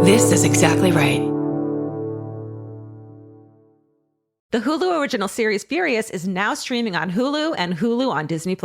This is exactly right. The Hulu original series Furious is now streaming on Hulu and Hulu on Disney+.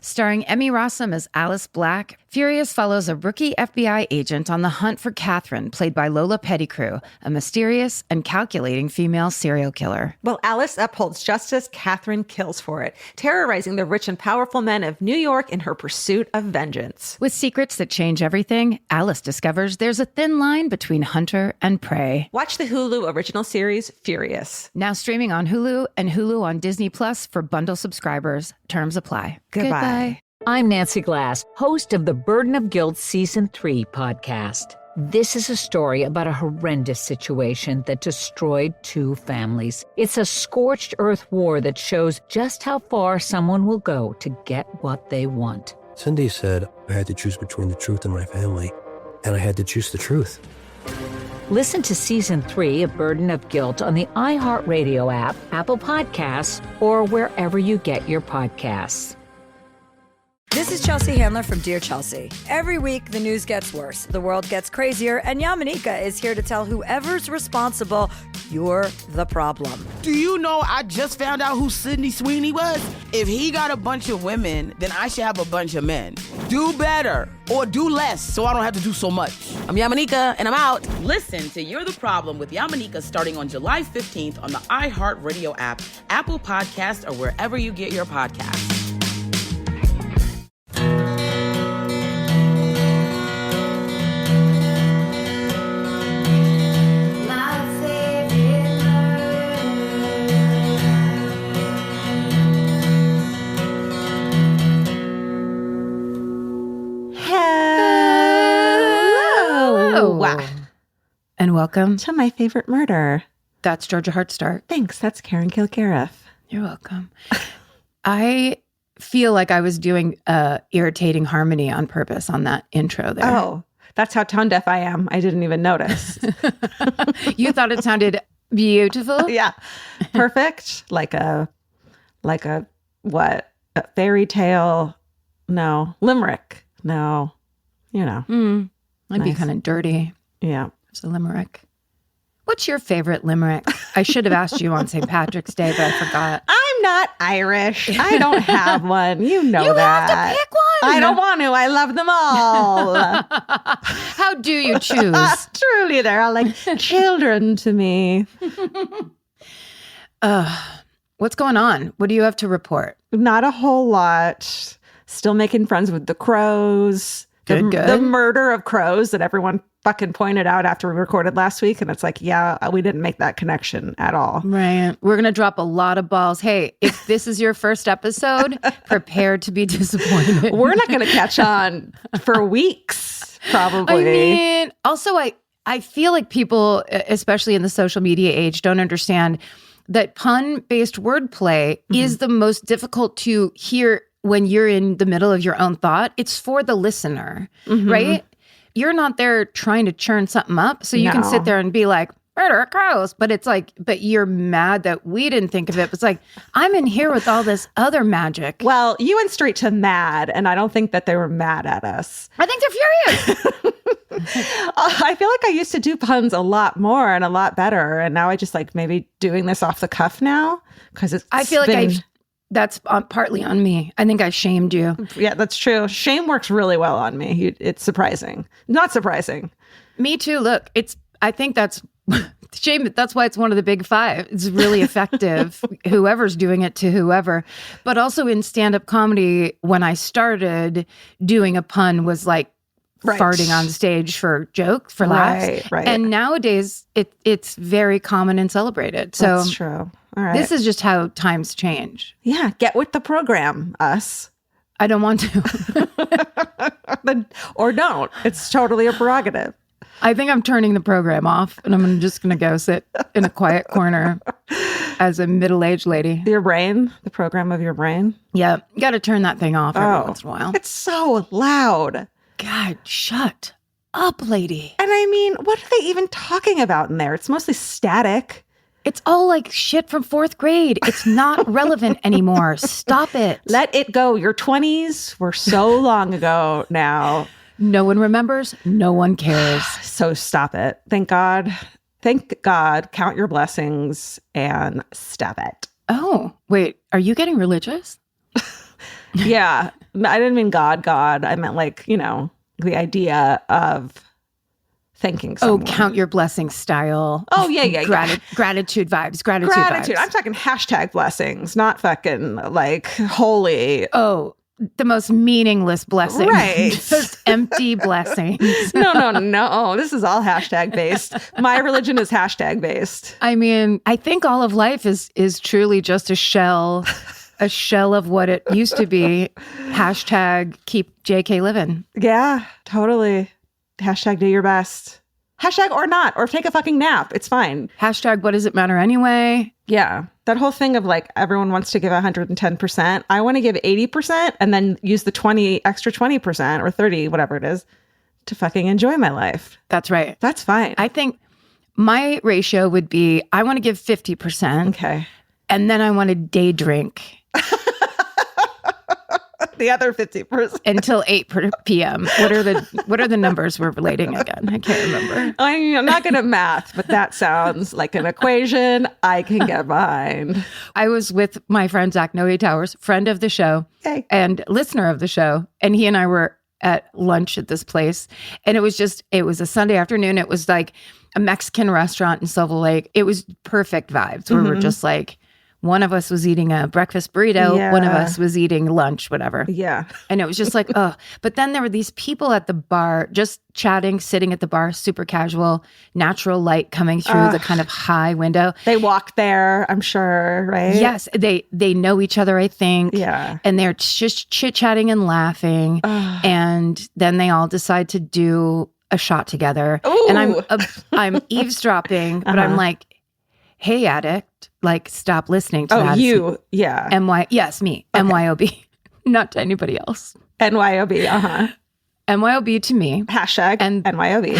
Starring Emmy Rossum as Alice Black, Furious follows a rookie FBI agent on the hunt for Catherine, played by Lola Pettigrew, a mysterious and calculating female serial killer. While Alice upholds justice, Catherine kills for it, terrorizing the rich and powerful men of New York in her pursuit of vengeance. With secrets that change everything, Alice discovers there's a thin line between hunter and prey. Watch the Hulu original series Furious. Now streaming on Hulu and Hulu on Disney Plus for bundle subscribers. Terms apply. Goodbye. I'm Nancy Glass, host of the Burden of Guilt Season 3 podcast. This is a story about a horrendous situation that destroyed 2 families. It's a scorched earth war that shows just how far someone will go to get what they want. Cindy said I had to choose between the truth and my family, and I had to choose the truth. Listen to Season 3 of Burden of Guilt on the iHeartRadio app, Apple Podcasts, or wherever you get your podcasts. This is Chelsea Handler from Dear Chelsea. Every week, the news gets worse, the world gets crazier, and Yamanika is here to tell whoever's responsible, you're the problem. Do you know I just found out who Sydney Sweeney was? If he got a bunch of women, then I should have a bunch of men. Do better or do less so I don't have to do so much. I'm Yamanika, and I'm out. Listen to You're the Problem with Yamanika starting on July 15th on the iHeartRadio app, Apple Podcasts, or wherever you get your podcasts. And welcome To my favorite murder. That's Georgia Hartstart. Thanks. That's Karen Kilgariff. You're welcome. I feel like I was doing irritating harmony on purpose on that intro there. Oh, that's how tone deaf I am. I didn't even notice. You thought it sounded beautiful? Yeah. Perfect. Like a what? A fairy tale? No. Limerick? No. You know. Might be Nice. kind of dirty. Yeah. It's a limerick. What's your favorite limerick? I should have asked you on St. Patrick's Day, but I forgot. I'm not Irish. I don't have one. You know You that. have to pick one. I don't want to. I love them all. How do you choose? Truly, they're all like children to me. What's going on? What do you have to report? Not a whole lot. Still making friends with the crows. Good. The murder of crows that everyone fucking pointed out after we recorded last week. And it's like, yeah, we didn't make that connection at all. Right. We're going to drop a lot of balls. Hey, if this is your first episode, prepare to be disappointed. We're not going to catch on for weeks, probably. I mean, also, I feel like people, especially in the social media age, don't understand that pun-based wordplay is the most difficult to hear when you're in the middle of your own thought. It's for the listener, right? You're not there trying to churn something up. So you can sit there and be like, murder crows. But it's like, but you're mad that we didn't think of it. It's like, I'm in here with all this other magic. Well, you went straight to mad, and I don't think that they were mad at us. I think they're furious. I feel like I used to do puns a lot more and a lot better. And now I just like maybe doing this off the cuff now. Because I feel like that's partly on me. I think I shamed you. Yeah, that's true. Shame works really well on me. It's surprising. Not surprising. Me too. Look, I think that's shame. That's why it's one of the big 5. It's really effective. Whoever's doing it to whoever. But also in stand-up comedy, when I started doing a pun was like farting on stage for jokes, for laughs. Right. And nowadays it's very common and celebrated. So that's true. All right. This is just how times change. Yeah, get with the program, us. I don't want to. Or don't. It's totally a prerogative. I think I'm turning the program off, and I'm just going to go sit in a quiet corner as a middle-aged lady. Your brain, the program of your brain. Yeah, you got to turn that thing off every once in a while. It's so loud. God, shut up, lady. And I mean, what are they even talking about in there? It's mostly static. It's all like shit from 4th grade. It's not relevant anymore. Stop it. Let it go. Your 20s were so long ago now. No one remembers. No one cares. So stop it. Thank God. Thank God. Count your blessings and stop it. Oh, wait. Are you getting religious? Yeah. I didn't mean God. I meant like, the idea of thanking someone. Oh, count your blessings style. Oh, yeah. Gratitude vibes. Gratitude. I'm talking hashtag blessings, not fucking like holy. Oh, the most meaningless blessings. Right. Just empty blessings. No. This is all hashtag based. My religion is hashtag based. I mean, I think all of life is truly just a shell of what it used to be. Hashtag keep JK living. Yeah, totally. Hashtag do your best. Hashtag or not, or take a fucking nap. It's fine. Hashtag what does it matter anyway? Yeah. That whole thing of like everyone wants to give 110%. I want to give 80% and then use the extra 20% or 30, whatever it is, to fucking enjoy my life. That's right. That's fine. I think my ratio would be I want to give 50%. Okay. And then I want to day drink. The other 50% until 8 p.m. What are the numbers we're relating again? I can't remember. I'm not good at math, but that sounds like an equation I can get behind. I was with my friend Zach Noe Towers, friend of the show and listener of the show, and he and I were at lunch at this place, and it was a Sunday afternoon. It was like a Mexican restaurant in Silver Lake. It was perfect vibes where we're just like, one of us was eating a breakfast burrito. Yeah. One of us was eating lunch, whatever. Yeah. And it was just like, oh. But then there were these people at the bar just chatting, sitting at the bar, super casual, natural light coming through the kind of high window. They walked there, I'm sure, right? Yes. They know each other, I think. Yeah. And they're just chit-chatting and laughing. And then they all decide to do a shot together. Ooh. And I'm eavesdropping, but I'm like, hey, addict, like, stop listening to that. Oh, you. Yeah. Yes, me. Okay. MYOB. Not to anybody else. NYOB. MYOB to me. Hashtag and NYOB.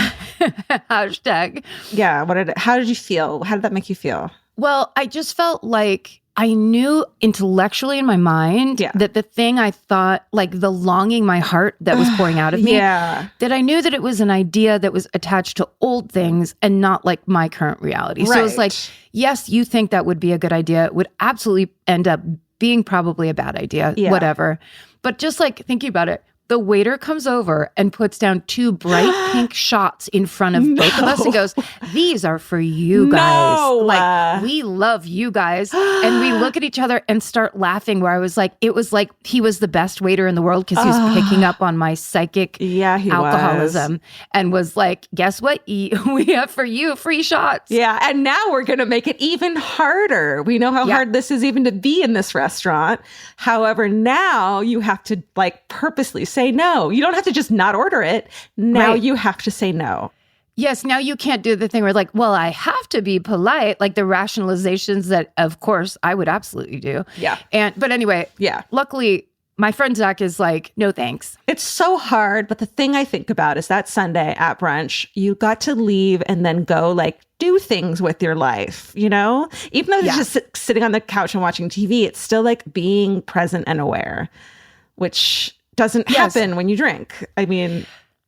Hashtag. Yeah. How did you feel? How did that make you feel? Well, I just felt like I knew intellectually in my mind that the thing I thought, like the longing my heart that was pouring out of me, that I knew that it was an idea that was attached to old things and not like my current reality. Right. So it's like, yes, you think that would be a good idea. It would absolutely end up being probably a bad idea, whatever. But just like thinking about it, the waiter comes over and puts down 2 bright pink shots in front of both of us and goes, these are for you guys. No. Like, we love you guys. And we look at each other and start laughing, where I was like, it was like he was the best waiter in the world because he was picking up on my psychic alcoholism and was like, guess what? We have for you free shots. Yeah. And now we're going to make it even harder. We know how hard this is even to be in this restaurant. However, now you have to like purposely say no. You don't have to just not order it. Now you have to say no. Yes, now you can't do the thing where like, well, I have to be polite, like the rationalizations that, of course, I would absolutely do. Yeah. But anyway, luckily, my friend Zach is like, no thanks. It's so hard. But the thing I think about is that Sunday at brunch, you got to leave and then go like do things with your life, Even though it's just sitting on the couch and watching TV, it's still like being present and aware, which doesn't happen when you drink. I mean...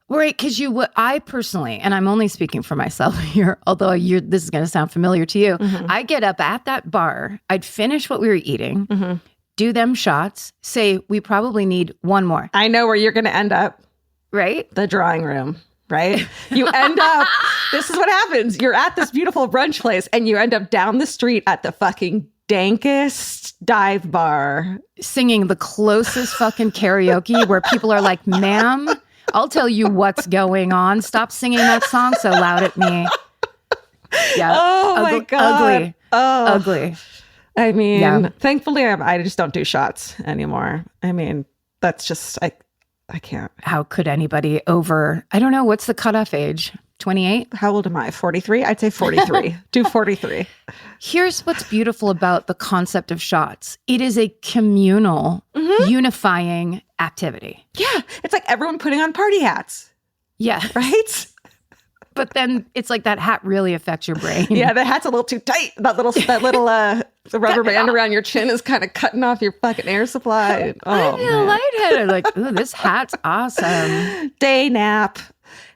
Right, because I personally, and I'm only speaking for myself here, although this is going to sound familiar to you, I get up at that bar, I'd finish what we were eating, do them shots, say, we probably need one more. I know where you're going to end up. Right? The drawing room, right? You end up, this is what happens. You're at this beautiful brunch place and you end up down the street at the fucking dankest dive bar. Singing the closest fucking karaoke where people are like, ma'am, I'll tell you what's going on. Stop singing that song so loud at me. Yeah. Oh my God. Ugly. I mean, thankfully, I just don't do shots anymore. I mean, that's just, I can't. How could anybody over, I don't know, what's the cutoff age? 28? How old am I? 43? I'd say 43. Do 43. Here's what's beautiful about the concept of shots. It is a communal, unifying activity. Yeah. It's like everyone putting on party hats. Yeah. Right? But then it's like that hat really affects your brain. Yeah, the hat's a little too tight. That little The rubber band around your chin is kind of cutting off your fucking air supply. Oh, I feel lightheaded. Like, ooh, this hat's awesome. Day nap.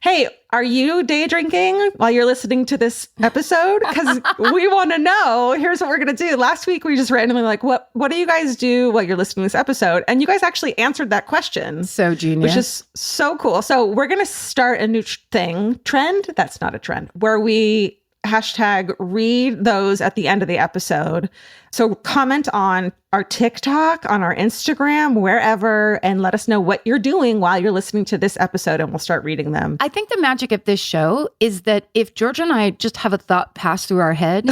Hey, are you day drinking while you're listening to this episode? Because we want to know. Here's what we're going to do. Last week, we just randomly like, what do you guys do while you're listening to this episode? And you guys actually answered that question. So genius. Which is so cool. So we're going to start a new trend. That's not a trend. Where we hashtag read those at the end of the episode. So comment on our TikTok, on our Instagram, wherever, and let us know what you're doing while you're listening to this episode, and we'll start reading them. I think the magic of this show is that if Georgia and I just have a thought pass through our head,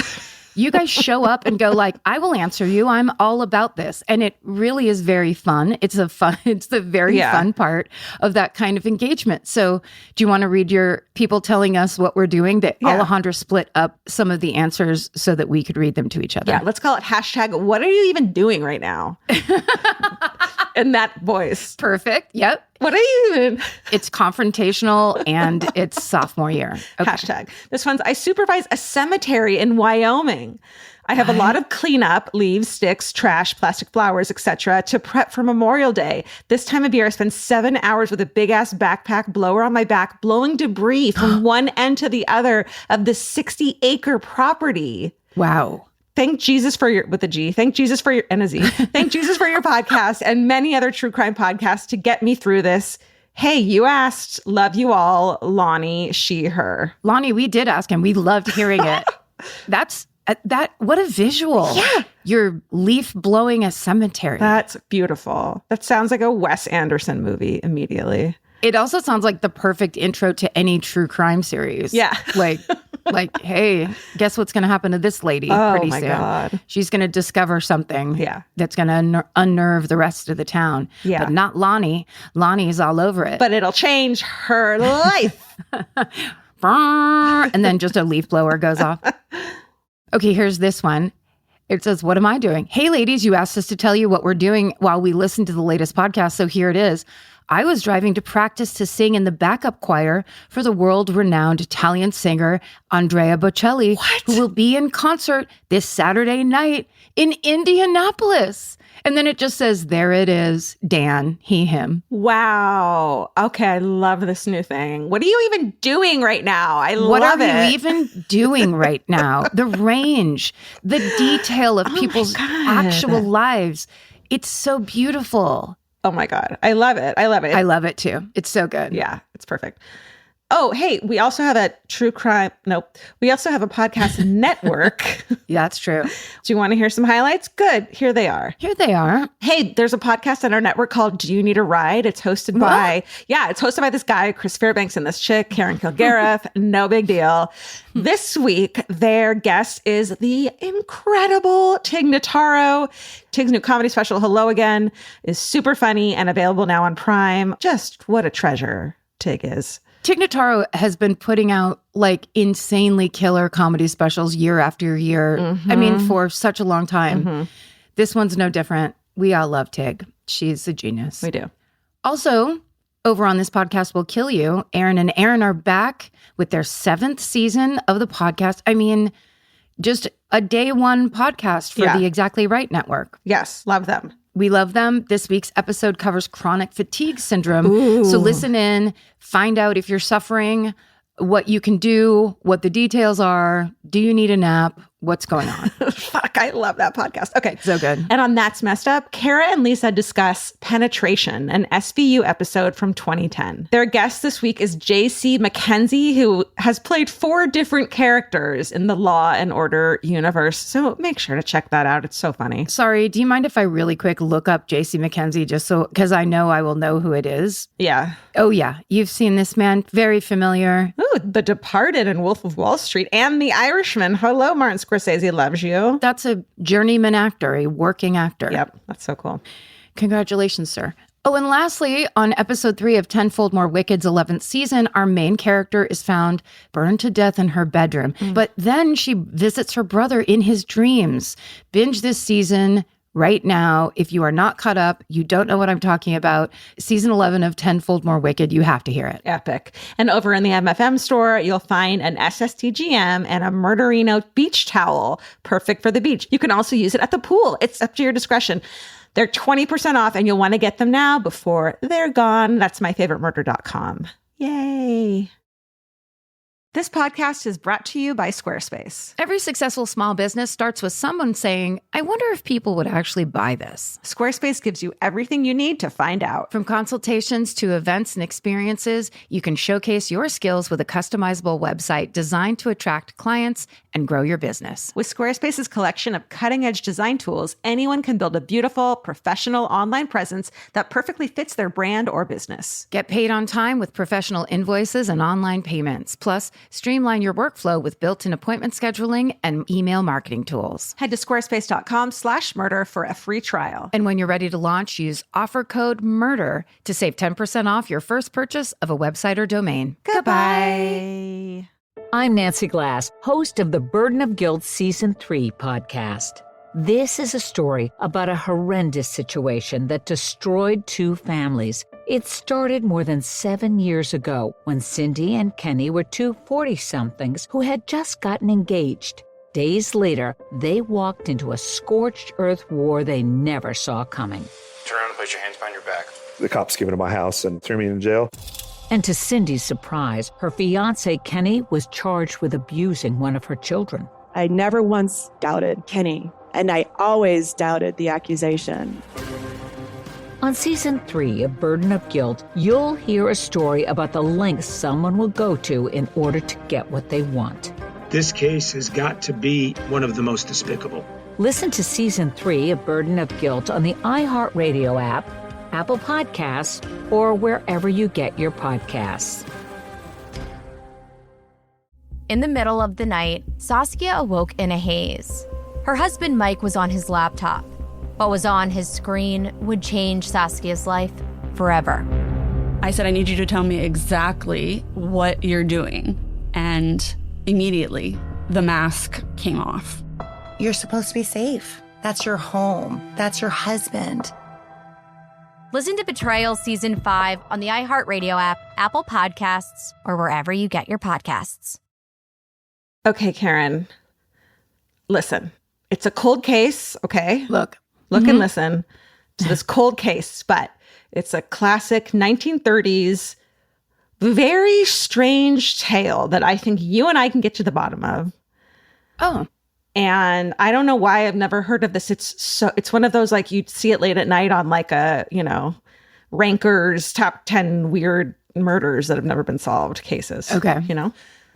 you guys show up and go like, I will answer you. I'm all about this. And it really is very fun. It's the very fun part of that kind of engagement. So do you want to read your people telling us what we're doing? That Alejandra split up some of the answers so that we could read them to each other. Yeah, let's call it hashtag, what are you even doing right now? In that voice. Perfect. Yep. What are you even? It's confrontational and it's sophomore year. Okay. Hashtag. This one's, I supervise a cemetery in Wyoming. I have a lot of cleanup, leaves, sticks, trash, plastic flowers, etc. to prep for Memorial Day. This time of year, I spend 7 hours with a big-ass backpack blower on my back, blowing debris from one end to the other of this 60-acre property. Wow. Thank Jesus for your, with a G, thank Jesus for your, and a Z. Thank Jesus for your podcast and many other true crime podcasts to get me through this. Hey, you asked, love you all, Lonnie, she, her. Lonnie, we did ask him. We loved hearing it. What a visual. Yeah. You're leaf blowing a cemetery. That's beautiful. That sounds like a Wes Anderson movie immediately. It also sounds like the perfect intro to any true crime series. Yeah. Like, hey, guess what's going to happen to this lady pretty soon? God. She's going to discover something that's going to unnerve the rest of the town. Yeah. But not Lonnie. Lonnie's all over it. But it'll change her life. And then just a leaf blower goes off. Okay, here's this one. It says, what am I doing? Hey, ladies, you asked us to tell you what we're doing while we listen to the latest podcast. So here it is. I was driving to practice to sing in the backup choir for the world-renowned Italian singer Andrea Bocelli, who will be in concert this Saturday night in Indianapolis. And then it just says, there it is, Dan, he, him. Wow. Okay, I love this new thing. What are you even doing right now? What love are you even doing right now? The range, the detail of people's actual lives. It's so beautiful. Oh my God. I love it. I love it. I love it too. It's so good. Yeah, it's perfect. Oh, hey, we also have a true crime. Nope. We also have a podcast network. Yeah, that's true. Do you want to hear some highlights? Good. Here they are. Here they are. Hey, there's a podcast on our network called Do You Need a Ride? It's hosted by, it's hosted by this guy, Chris Fairbanks, and this chick, Karen Kilgariff. No big deal. This week, their guest is the incredible Tig Notaro. Tig's new comedy special, Hello Again, is super funny and available now on Prime. Just what a treasure Tig is. Tig Notaro has been putting out like insanely killer comedy specials year after year. Mm-hmm. I mean, for such a long time. Mm-hmm. This one's no different. We all love Tig. She's a genius. We do. Also, over on This Podcast Will Kill You, Aaron and Aaron are back with their 7th season of the podcast. I mean, just a day one podcast for the Exactly Right Network. Yes, love them. We love them. This week's episode covers chronic fatigue syndrome. Ooh. So listen in, find out if you're suffering, what you can do, what the details are. Do you need a nap? What's going on? Fuck, I love that podcast. Okay. So good. And on That's Messed Up, Kara and Lisa discuss Penetration, an SVU episode from 2010. Their guest this week is J.C. McKenzie, who has played 4 different characters in the Law and Order universe. So make sure to check that out. It's so funny. Sorry, do you mind if I really quick look up J.C. McKenzie just so, because I know I will know who it is? Yeah. Oh, yeah. You've seen this man. Very familiar. Ooh, The Departed and Wolf of Wall Street and The Irishman. Hello, Martin Scorsese loves you. That's a journeyman actor, a working actor. Yep, that's so cool. Congratulations, sir. Oh, and lastly, on episode 3 of Tenfold More Wicked's 11th season, our main character is found burned to death in her bedroom. But then she visits her brother in his dreams. Binge this season right now. If you are not caught up, you don't know what I'm talking about, season 11 of Tenfold More Wicked, you have to hear it. Epic. And over in the MFM store, you'll find an SSTGM and a Murderino beach towel, perfect for the beach. You can also use it at the pool. It's up to your discretion. They're 20% off, and you'll want to get them now before they're gone. That's myfavoritemurder.com. Yay. This podcast is brought to you by Squarespace. Every successful small business starts with someone saying, I wonder if people would actually buy this. Squarespace gives you everything you need to find out. From consultations to events and experiences, you can showcase your skills with a customizable website designed to attract clients and grow your business. With Squarespace's collection of cutting-edge design tools, anyone can build a beautiful, professional online presence that perfectly fits their brand or business. Get paid on time with professional invoices and online payments. Plus, streamline your workflow with built-in appointment scheduling and email marketing tools. Head to squarespace.com/murder for a free trial. And when you're ready to launch, use offer code MURDER to save 10% off your first purchase of a website or domain. Goodbye. I'm Nancy Glass, host of the Burden of Guilt Season 3 podcast. This is a story about a horrendous situation that destroyed 2 families. It started more than 7 years ago when Cindy and Kenny were 2 40-somethings who had just gotten engaged. Days later, they walked into a scorched earth war they never saw coming. Turn around and place your hands behind your back. The cops came into my house and threw me in jail. And to Cindy's surprise, her fiancé Kenny was charged with abusing one of her children. I never once doubted Kenny, and I always doubted the accusation. On Season 3 of Burden of Guilt, you'll hear a story about the lengths someone will go to in order to get what they want. This case has got to be one of the most despicable. Listen to Season 3 of Burden of Guilt on the iHeartRadio app, Apple Podcasts, or wherever you get your podcasts. In the middle of the night, Saskia awoke in a haze. Her husband Mike was on his laptop. What was on his screen would change Saskia's life forever. I said, I need you to tell me exactly what you're doing. And immediately, the mask came off. You're supposed to be safe. That's your home. That's your husband. Listen to Betrayal Season 5 on the iHeartRadio app, Apple Podcasts, or wherever you get your podcasts. Okay, Karen, listen. It's a cold case, okay? Look and listen to this cold case, but it's a classic 1930s, very strange tale that I think you and I can get to the bottom of. Oh. And I don't know why I've never heard of this. It's one of those, like, you'd see it late at night on like a, Ranker's top 10 weird murders that have never been solved cases. Okay.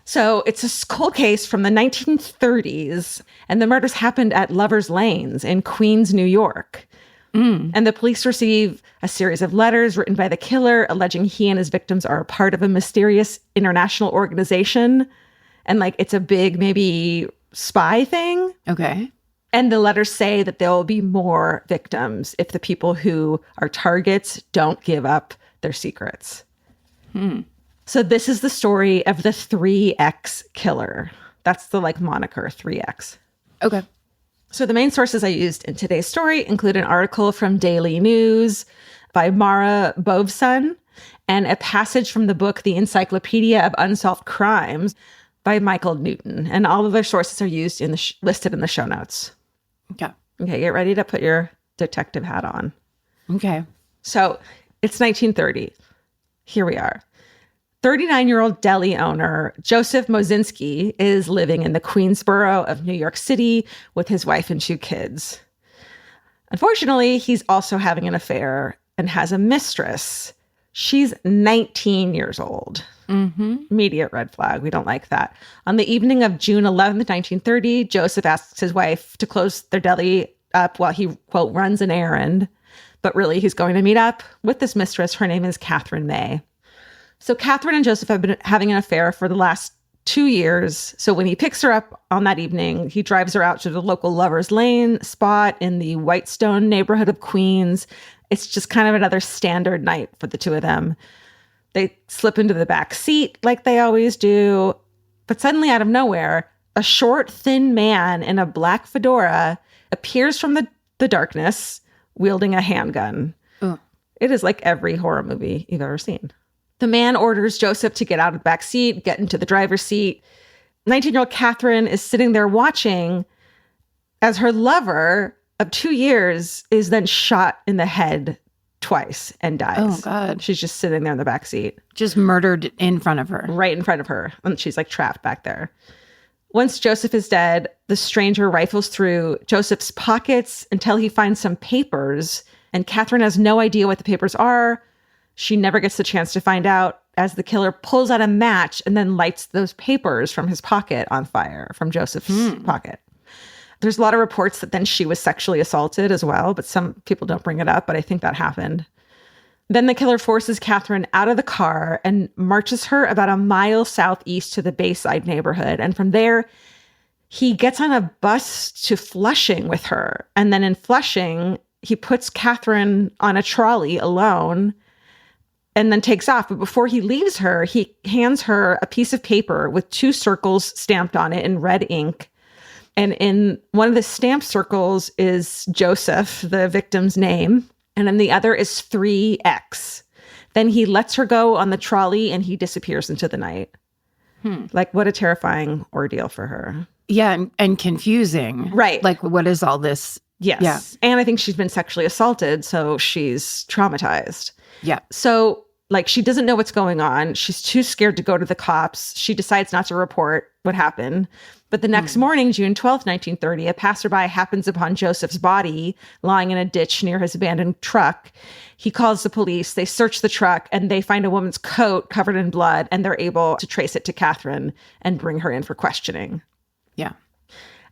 So it's a cold case from the 1930s, and the murders happened at Lovers Lanes in Queens, New York. And the police receive a series of letters written by the killer alleging he and his victims are a part of a mysterious international organization. And it's a big, maybe spy thing. Okay. And the letters say that there will be more victims if the people who are targets don't give up their secrets. So this is the story of the 3X killer. That's the moniker, 3X. Okay. So the main sources I used in today's story include an article from Daily News by Mara Bovson and a passage from the book The Encyclopedia of Unsolved Crimes by Michael Newton. And all of their sources are used in the listed in the show notes. Okay. Okay, get ready to put your detective hat on. Okay. So it's 1930. Here we are. 39-year-old deli owner Joseph Mosinski is living in the Queensboro of New York City with his wife and 2 kids. Unfortunately, he's also having an affair and has a mistress. She's 19 years old. Immediate red flag. We don't like that. On the evening of June 11th, 1930, Joseph asks his wife to close their deli up while he, quote, runs an errand. But really, he's going to meet up with this mistress. Her name is Catherine May. So Catherine and Joseph have been having an affair for the last 2 years. So when he picks her up on that evening, he drives her out to the local Lovers Lane spot in the Whitestone neighborhood of Queens. It's just kind of another standard night for the 2 of them. They slip into the back seat like they always do. But suddenly, out of nowhere, a short, thin man in a black fedora appears from the the darkness, wielding a handgun. It is like every horror movie you've ever seen. The man orders Joseph to get out of the back seat, get into the driver's seat. 19-year-old Catherine is sitting there watching as her lover of 2 years is then shot in the head twice and dies. Oh, God. She's just sitting there in the back seat. Just murdered in front of her. Right in front of her. And she's like trapped back there. Once Joseph is dead, the stranger rifles through Joseph's pockets until he finds some papers. And Catherine has no idea what the papers are. She never gets the chance to find out as the killer pulls out a match and then lights those papers from his pocket on fire, from Joseph's pocket. There's a lot of reports that then she was sexually assaulted as well, but some people don't bring it up, but I think that happened. Then the killer forces Catherine out of the car and marches her about a mile southeast to the Bayside neighborhood. And from there, he gets on a bus to Flushing with her. And then in Flushing, he puts Catherine on a trolley alone and then takes off. But before he leaves her, he hands her a piece of paper with 2 circles stamped on it in red ink. And in one of the stamped circles is Joseph, the victim's name. And then the other is 3X. Then he lets her go on the trolley and he disappears into the night. Like, what a terrifying ordeal for her. Yeah, and confusing. Right. Like, what is all this? Yes. Yeah. And I think she's been sexually assaulted, so she's traumatized. Yeah. So, like, she doesn't know what's going on. She's too scared to go to the cops. She decides not to report what happened. But the next morning, June 12th, 1930, a passerby happens upon Joseph's body lying in a ditch near his abandoned truck. He calls the police. They search the truck and they find a woman's coat covered in blood, and they're able to trace it to Catherine and bring her in for questioning. Yeah.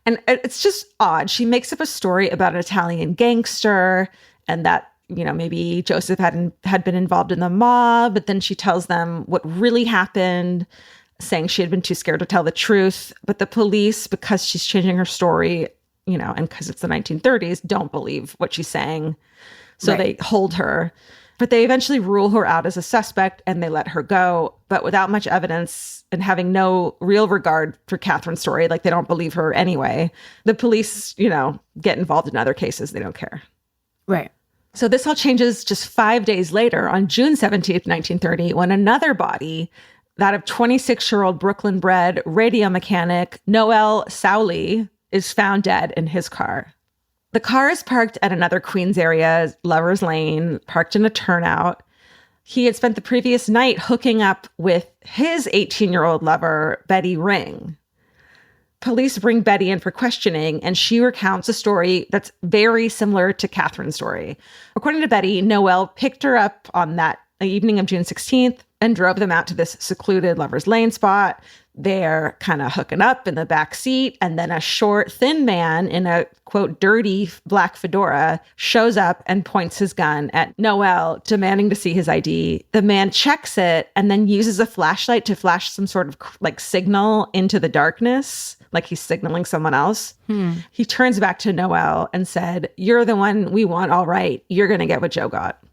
And it's just odd. She makes up a story about an Italian gangster and that, you know, maybe Joseph had been involved in the mob, but then she tells them what really happened, saying she had been too scared to tell the truth. But the police, because she's changing her story, you know, and because it's the 1930s, don't believe what she's saying. So They hold her. But they eventually rule her out as a suspect and they let her go. But without much evidence and having no real regard for Catherine's story, like they don't believe her anyway, the police, you know, get involved in other cases. They don't care. Right. So this all changes just 5 days later on June 17th, 1930, when another body, that of 26-year-old Brooklyn-bred radio mechanic Noel Sowley, is found dead in his car. The car is parked at another Queens area, Lover's Lane, parked in a turnout. He had spent the previous night hooking up with his 18-year-old lover, Betty Ring. Police bring Betty in for questioning, and she recounts a story that's very similar to Catherine's story. According to Betty, Noel picked her up on that evening of June 16th and drove them out to this secluded Lover's Lane spot. They're kind of hooking up in the back seat, and then a short, thin man in a, quote, dirty black fedora shows up and points his gun at Noel, demanding to see his ID. The man checks it and then uses a flashlight to flash some sort of like signal into the darkness, like he's signaling someone else. He turns back to Noel and said, "You're the one we want, all right. You're going to get what Joe got."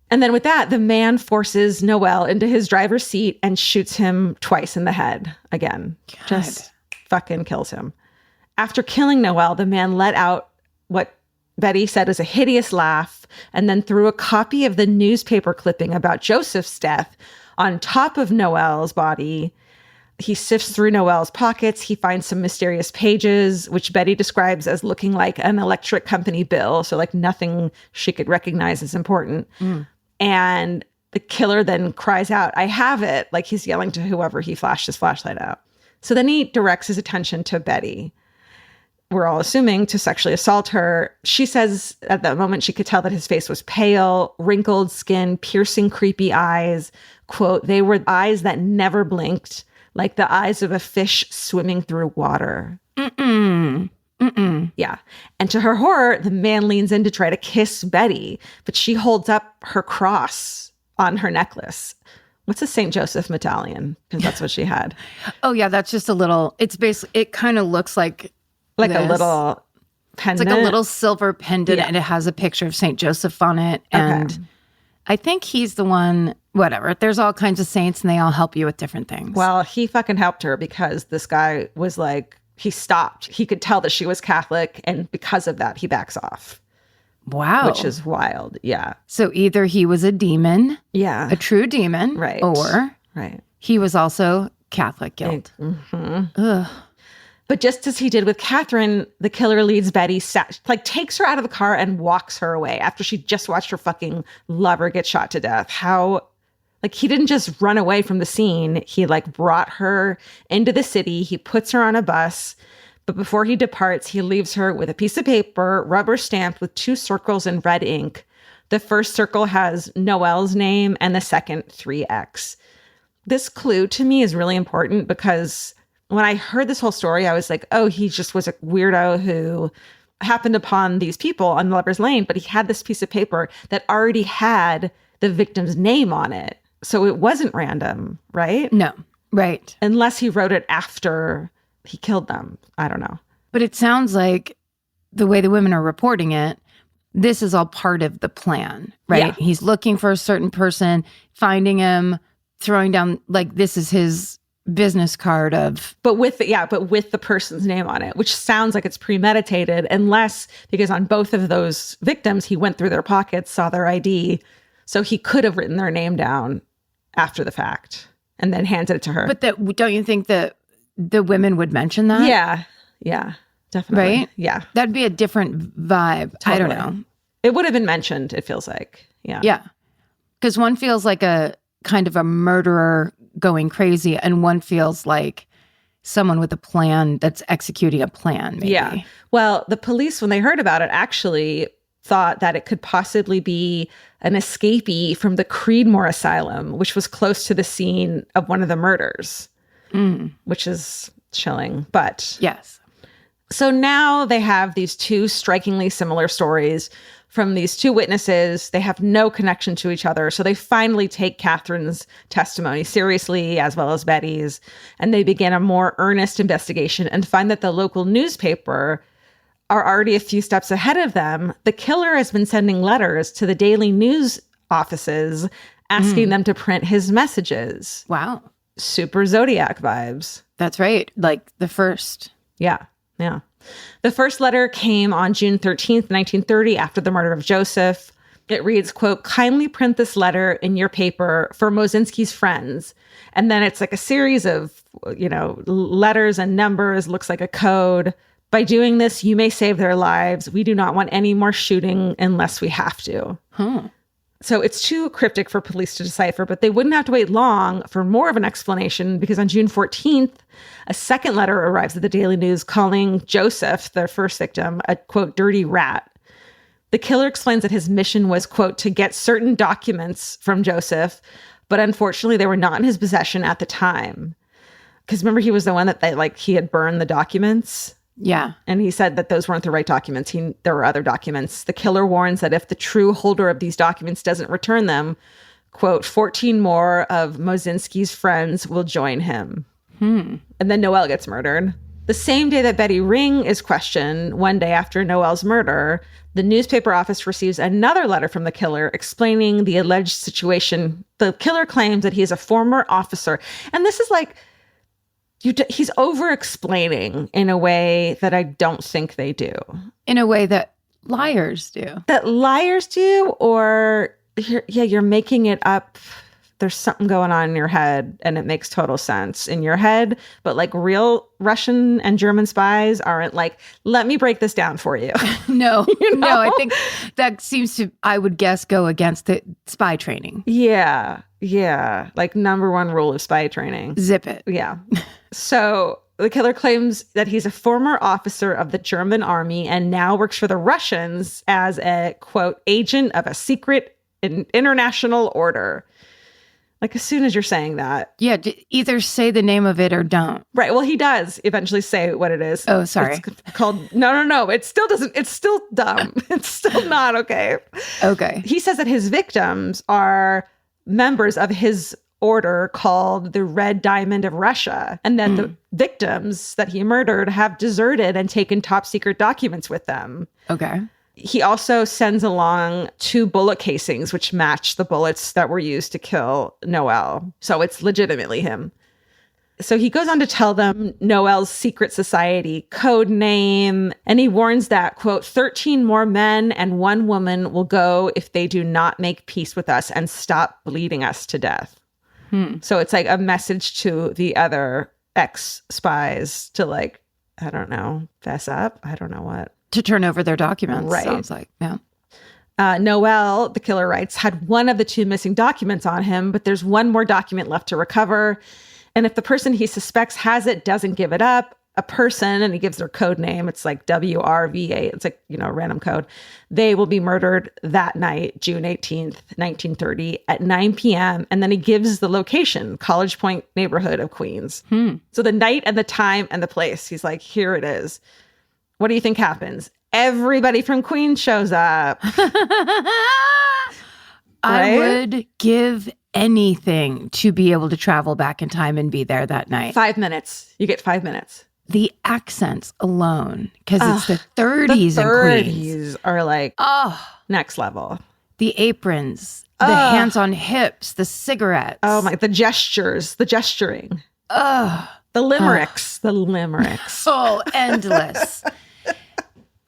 And then with that, the man forces Noel into his driver's seat and shoots him twice in the head again. God. Just fucking kills him. After killing Noel, the man let out what Betty said is a hideous laugh and then threw a copy of the newspaper clipping about Joseph's death on top of Noel's body. He sifts through Noel's pockets. He finds some mysterious pages, which Betty describes as looking like an electric company bill. So like nothing she could recognize as important. And the killer then cries out, "I have it," like he's yelling to whoever he flashed his flashlight out. So then he directs his attention to Betty. We're all assuming to sexually assault her. She says at that moment she could tell that his face was pale, wrinkled skin, piercing, creepy eyes. Quote, "They were eyes that never blinked, like the eyes of a fish swimming through water." Yeah. And to her horror, the man leans in to try to kiss Betty, but she holds up her cross on her necklace. What's a St. Joseph medallion? Because that's what she had. Oh, yeah. That's just a little, it's basically, it kind of looks like a little pendant. It's like a little silver pendant, and it has a picture of St. Joseph on it. And I think he's the one, whatever. There's all kinds of saints and they all help you with different things. Well, he fucking helped her because this guy was like he stopped. He could tell that she was Catholic, and because of that, he backs off. Wow. Which is wild. Yeah. So either he was a demon, yeah, a true demon, right, or he was also Catholic guilt. Ugh. But just as he did with Catherine, the killer leads Betty, takes her out of the car and walks her away after she just watched her fucking lover get shot to death. He didn't just run away from the scene. He brought her into the city. He puts her on a bus. But before he departs, he leaves her with a piece of paper, rubber stamped with 2 circles in red ink. The first circle has Noelle's name and the second 3X. This clue to me is really important because when I heard this whole story, I was like, oh, he just was a weirdo who happened upon these people on Lover's Lane, but he had this piece of paper that already had the victim's name on it. So it wasn't random, right? No, right. Unless he wrote it after he killed them. I don't know. But it sounds like the way the women are reporting it, this is all part of the plan, right? Yeah. He's looking for a certain person, finding him, throwing down, this is his business card of... But with the person's name on it, which sounds like it's premeditated, because on both of those victims, he went through their pockets, saw their ID, so he could have written their name down after the fact and then handed it to her. But don't you think that the women would mention that? Yeah, definitely. Right? Yeah. That'd be a different vibe. Totally. I don't know. It would have been mentioned, it feels like. Yeah. Yeah. Because one feels like a kind of a murderer going crazy, and one feels like someone with a plan that's executing a plan, maybe. Yeah. Well, the police, when they heard about it, actually thought that it could possibly be an escapee from the Creedmoor Asylum, which was close to the scene of one of the murders. Which is chilling, but yes. So now they have these 2 strikingly similar stories from these 2 witnesses. They have no connection to each other. So they finally take Catherine's testimony seriously, as well as Betty's, and they begin a more earnest investigation and find that the local newspaper are already a few steps ahead of them. The killer has been sending letters to the daily news offices asking them to print his messages. Wow. Super Zodiac vibes. That's right. The first. Yeah. The first letter came on June 13th, 1930, after the murder of Joseph. It reads, quote, "Kindly print this letter in your paper for Mozinski's friends." And then it's a series of, letters and numbers, looks like a code. "By doing this, you may save their lives. We do not want any more shooting unless we have to." So it's too cryptic for police to decipher, but they wouldn't have to wait long for more of an explanation, because on June 14th, a second letter arrives at the Daily News calling Joseph, their first victim, a, quote, dirty rat. The killer explains that his mission was, quote, to get certain documents from Joseph, but unfortunately they were not in his possession at the time. Because remember, he was the one that he had burned the documents. Yeah. And he said that those weren't the right documents. There were other documents. The killer warns that if the true holder of these documents doesn't return them, quote, 14 more of Mozinski's friends will join him. And then Noelle gets murdered. The same day that Betty Ring is questioned, one day after Noelle's murder, the newspaper office receives another letter from the killer explaining the alleged situation. The killer claims that he is a former officer. And this is he's over-explaining in a way that I don't think they do. In a way that liars do. Or you're making it up. There's something going on in your head, and it makes total sense in your head. But real Russian and German spies aren't let me break this down for you. No, no, I think that seems to, I would guess, go against the spy training. Yeah. Number 1 rule of spy training. Zip it. Yeah. So the killer claims that he's a former officer of the German army and now works for the Russians as a, quote, agent of a secret international order. As soon as you're saying that. Yeah, either say the name of it or don't. Right. Well, he does eventually say what it is. Oh, sorry. It's called, no. It still doesn't, it's still dumb. It's still not okay. Okay. He says that his victims are members of his order called the Red Diamond of Russia, and that the victims that he murdered have deserted and taken top secret documents with them. Okay. He also sends along 2 bullet casings, which match the bullets that were used to kill Noelle. So it's legitimately him. So he goes on to tell them Noel's secret society, code name, and he warns that, quote, 13 more men and 1 woman will go if they do not make peace with us and stop bleeding us to death. So it's like a message to the other ex-spies to like, I don't know, fess up? I don't know what. To turn over their documents, right. Sounds like, yeah. Noel, the killer writes, had one of the 2 missing documents on him, but there's 1 more document left to recover. And if the person he suspects has it doesn't give it up, a person, and he gives their code name, it's like WRVA, it's like, you know, random code, they will be murdered that night, June 18th, 1930 at 9 p.m. And then he gives the location, College Point neighborhood of Queens. So the night and the time and the place, he's like, here it is. What do you think happens? Everybody from Queens shows up. I would give anything to be able to travel back in time and be there that night. 5 minutes. You get 5 minutes. The accents alone, because it's the 30s the in Queens. 30s are like next level. The aprons, the hands on hips, the cigarettes. Oh my, the gestures, the gesturing. The limericks, the limericks. Oh, endless.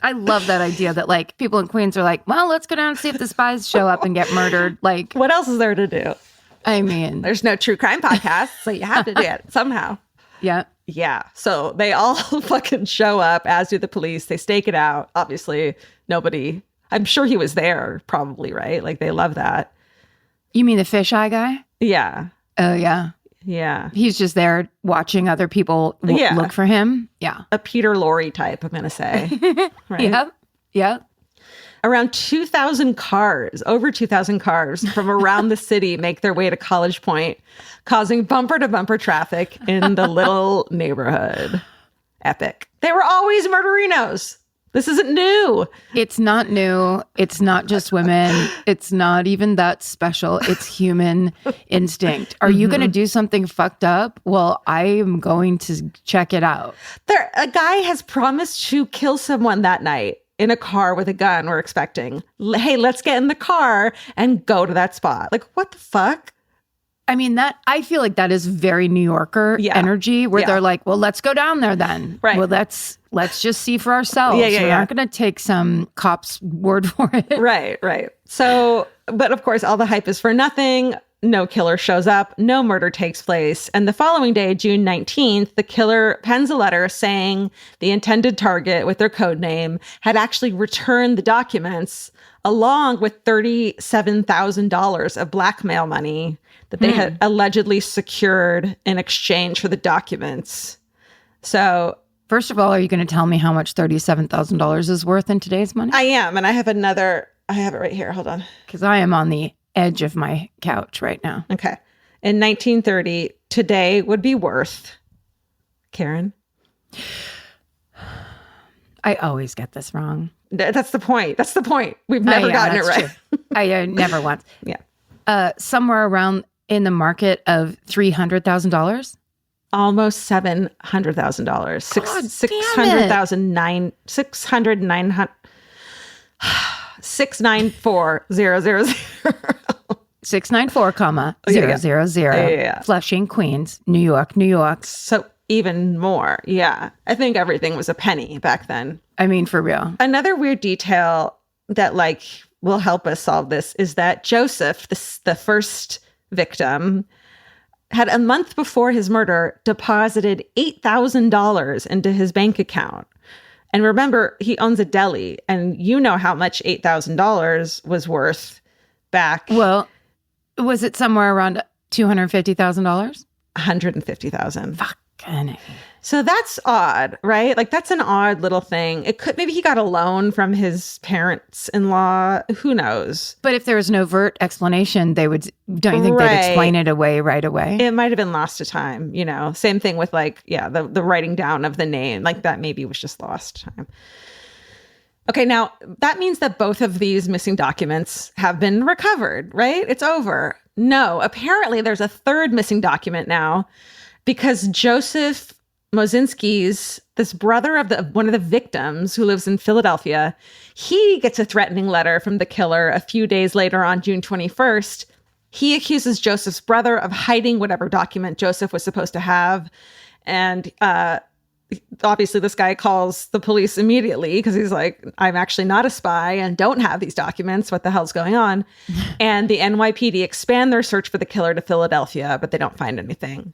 I love that idea that like people in Queens are like, well, let's go down and see if the spies show up and get murdered. Like, what else is there to do? I mean, there's no true crime podcast, so you have to do it somehow. Yeah. Yeah. So they all fucking show up, as do the police. They stake it out. Obviously, nobody, I'm sure he was there, probably, right? Like, they love that. You mean the fisheye guy? Yeah. Oh, yeah. Yeah. He's just there watching other people look for him. Yeah. A Peter Lorre type, I'm going to say. Right? Yep. Yep. Around 2,000 cars, over 2,000 cars from around the city make their way to College Point, causing bumper-to-bumper traffic in the little neighborhood. Epic. They were always murderinos. This isn't new. It's not new. It's not just women. It's not even that special. It's human instinct. Are you going to do something fucked up? Well, I am going to check it out. A guy has promised to kill someone that night in a car with a gun, we're expecting. Hey, let's get in the car and go to that spot. Like, what the fuck? I mean, I feel like that is very New Yorker energy where they're like, well, let's go down there then. Right. Well, let's just see for ourselves. We're not going to take some cop's word for it. Right. So, but of course, all the hype is for nothing. No killer shows up. No murder takes place. And the following day, June 19th, the killer pens a letter saying the intended target with their code name had actually returned the documents along with $37,000 of blackmail money that they had allegedly secured in exchange for the documents. So, first of all, are you going to tell me how much $37,000 is worth in today's money? I am. And I have it right here. Hold on. Because I am on the edge of my couch right now. Okay. In 1930, today would be worth, Karen? I always get this wrong. That's the point. We've never gotten it right. I never once. Yeah. Somewhere around in the market of $300,000. Almost $700,000. 694,000. 694, comma 000. Flushing, Queens, New York. So even more. Yeah. I think everything was a penny back then. I mean, for real. Another weird detail that like will help us solve this is that Joseph, the first victim, had a month before his murder deposited $8,000 into his bank account. And remember, he owns a deli, and you know how much $8,000 was worth back. Well, was it somewhere around $250,000? $150,000. Fucking. So that's odd, right? Like that's an odd little thing. It could, maybe he got a loan from his parents-in-law. Who knows? But if there was an overt explanation, don't you think they'd explain it away right away? It might have been lost to time, you know. Same thing with like, the writing down of the name. Like that maybe was just lost time. Okay, now that means that both of these missing documents have been recovered, right? It's over. No, apparently there's a third missing document now because Joseph Mozinski's, this brother of one of the victims who lives in Philadelphia, he gets a threatening letter from the killer a few days later on June 21st, He accuses Joseph's brother of hiding whatever document Joseph was supposed to have. And obviously this guy calls the police immediately because he's like, I'm actually not a spy and don't have these documents. What the hell's going on? And the NYPD expand their search for the killer to Philadelphia, but they don't find anything.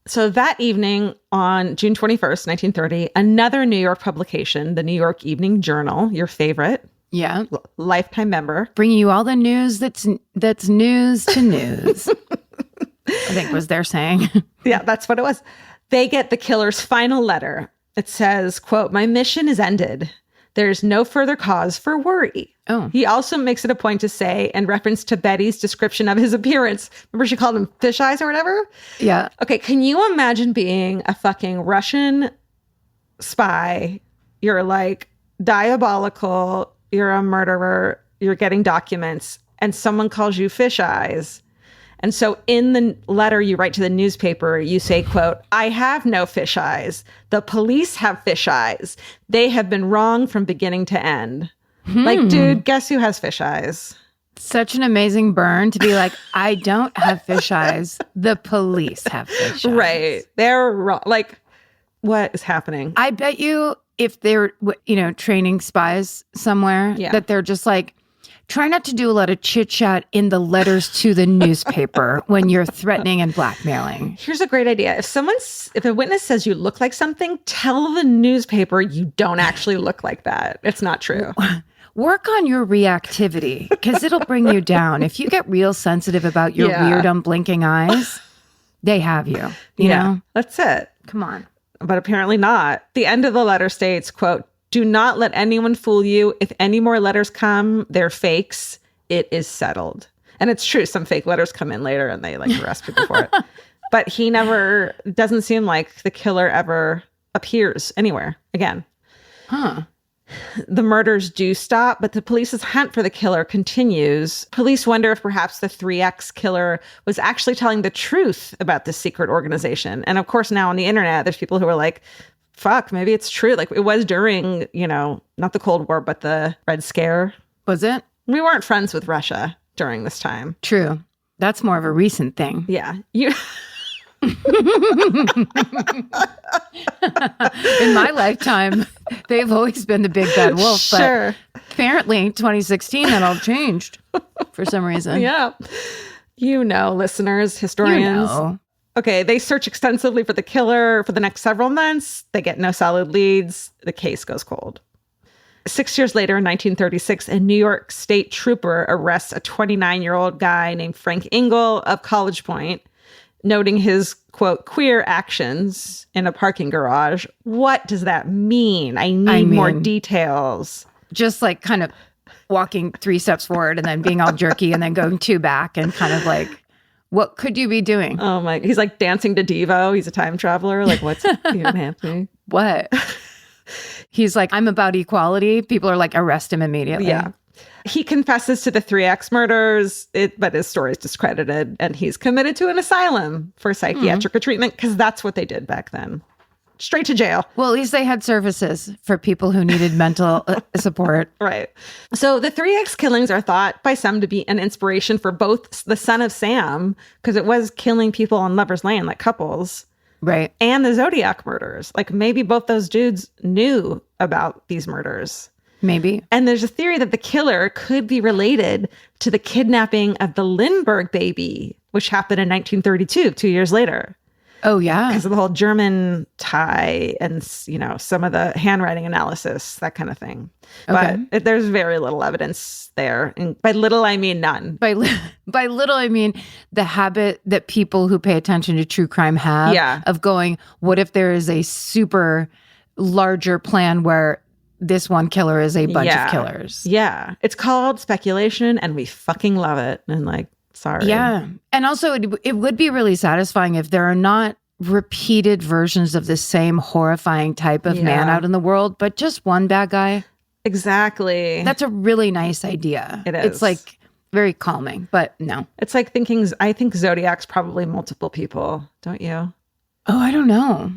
So that evening on June 21st, 1930, another New York publication, the New York Evening Journal, your favorite. Yeah. Lifetime member. Bringing you all the news that's news to news. I think was their saying. Yeah, that's what it was. They get the killer's final letter. It says, quote, "My mission is ended. There's no further cause for worry." Oh. He also makes it a point to say, in reference to Betty's description of his appearance, remember she called him fish eyes or whatever? Yeah. Okay, can you imagine being a fucking Russian spy? You're like diabolical, you're a murderer, you're getting documents, and someone calls you fish eyes. And so in the letter you write to the newspaper, you say, quote, "I have no fish eyes. The police have fish eyes. They have been wrong from beginning to end." Like, dude, guess who has fish eyes? Such an amazing burn to be like, I don't have fish eyes. The police have fish eyes. Right. They're wrong. Like, what is happening? I bet you if they're, training spies somewhere, that they're just like, try not to do a lot of chit chat in the letters to the newspaper when you're threatening and blackmailing. Here's a great idea. If a witness says you look like something, tell the newspaper you don't actually look like that. It's not true. Work on your reactivity because it'll bring you down. If you get real sensitive about your weird unblinking eyes, they have you. You know? That's it. Come on. But apparently not. The end of the letter states, quote, "Do not let anyone fool you. If any more letters come, they're fakes. It is settled." And it's true. Some fake letters come in later and they like arrest people for it. But he never, doesn't seem like the killer ever appears anywhere again. Huh. The murders do stop, but the police's hunt for the killer continues. Police wonder if perhaps the 3X killer was actually telling the truth about this secret organization. And of course, now on the internet, there's people who are like, fuck, maybe it's true. Like it was during, not the Cold War, but the Red Scare. Was it? We weren't friends with Russia during this time. True. That's more of a recent thing. Yeah. In my lifetime, they've always been the big bad wolf. Sure. But apparently, 2016, that all changed for some reason. Yeah. Listeners, historians. Okay, they search extensively for the killer for the next several months. They get no solid leads. The case goes cold. 6 years later, in 1936, a New York State trooper arrests a 29-year-old guy named Frank Engel of College Point, noting his, quote, queer actions in a parking garage. What does that mean? I need more details. Just like kind of walking 3 steps forward and then being all jerky and then going 2 back and kind of like, what could you be doing? Oh my, he's like dancing to Devo. He's a time traveler. Like, what's happening? What? He's like, I'm about equality. People are like, arrest him immediately. Yeah. He confesses to the 3X murders, but his story is discredited, and he's committed to an asylum for psychiatric treatment because that's what they did back then. Straight to jail. Well, at least they had services for people who needed mental support. Right. So the 3X killings are thought by some to be an inspiration for both the Son of Sam, because it was killing people on Lover's Lane, like couples. Right. And the Zodiac murders. Like maybe both those dudes knew about these murders. Maybe. And there's a theory that the killer could be related to the kidnapping of the Lindbergh baby, which happened in 1932, 2 years later. Oh, yeah. Because of the whole German tie and, some of the handwriting analysis, that kind of thing. Okay. But there's very little evidence there. And by little, I mean none. By little, I mean the habit that people who pay attention to true crime have of going, what if there is a super larger plan where this one killer is a bunch of killers? Yeah. It's called speculation and we fucking love it. And sorry. Yeah. And also it would be really satisfying if there are not repeated versions of the same horrifying type of man out in the world, but just one bad guy. Exactly. That's a really nice idea. It is. It's like very calming, but no. It's like I think Zodiac's probably multiple people, don't you? Oh, I don't know.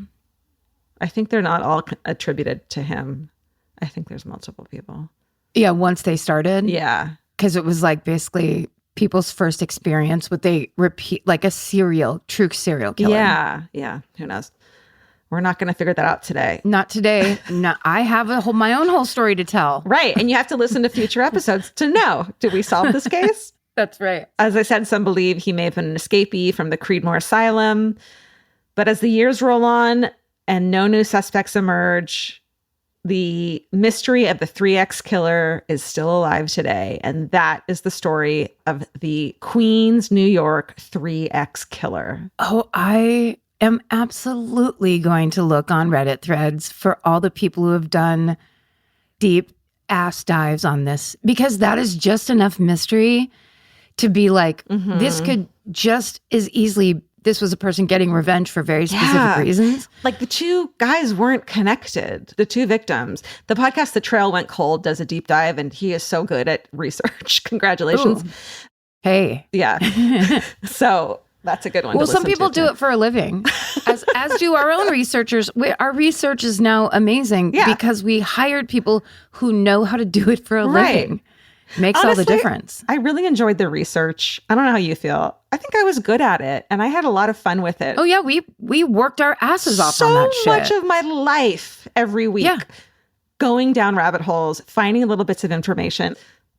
I think they're not all attributed to him. I think there's multiple people. Yeah, once they started. Yeah. Because it was like basically people's first experience? Would they repeat like a true serial killer? Yeah. Who knows? We're not going to figure that out today. Not today. No, I have my own whole story to tell. Right. And you have to listen to future episodes to know, did we solve this case? That's right. As I said, some believe he may have been an escapee from the Creedmoor Asylum. But as the years roll on and no new suspects emerge, the mystery of the 3X killer is still alive today. And that is the story of the Queens, New York 3X killer. Oh, I am absolutely going to look on Reddit threads for all the people who have done deep ass dives on this, because that is just enough mystery to be like, this could just as easily, this was a person getting revenge for very specific reasons. Like the two guys weren't connected, the two victims. The podcast, The Trail Went Cold, does a deep dive, and he is so good at research. Congratulations. Ooh. Hey. Yeah. So that's a good one. Well, some people do it for a living, as do our own researchers. Our research is now amazing because we hired people who know how to do it for a living. Makes Honestly, all the difference. I really enjoyed the research. I don't know how you feel. I think I was good at it, and I had a lot of fun with it. Oh yeah, we worked our asses off on that shit. So much of my life every week, going down rabbit holes, finding little bits of information.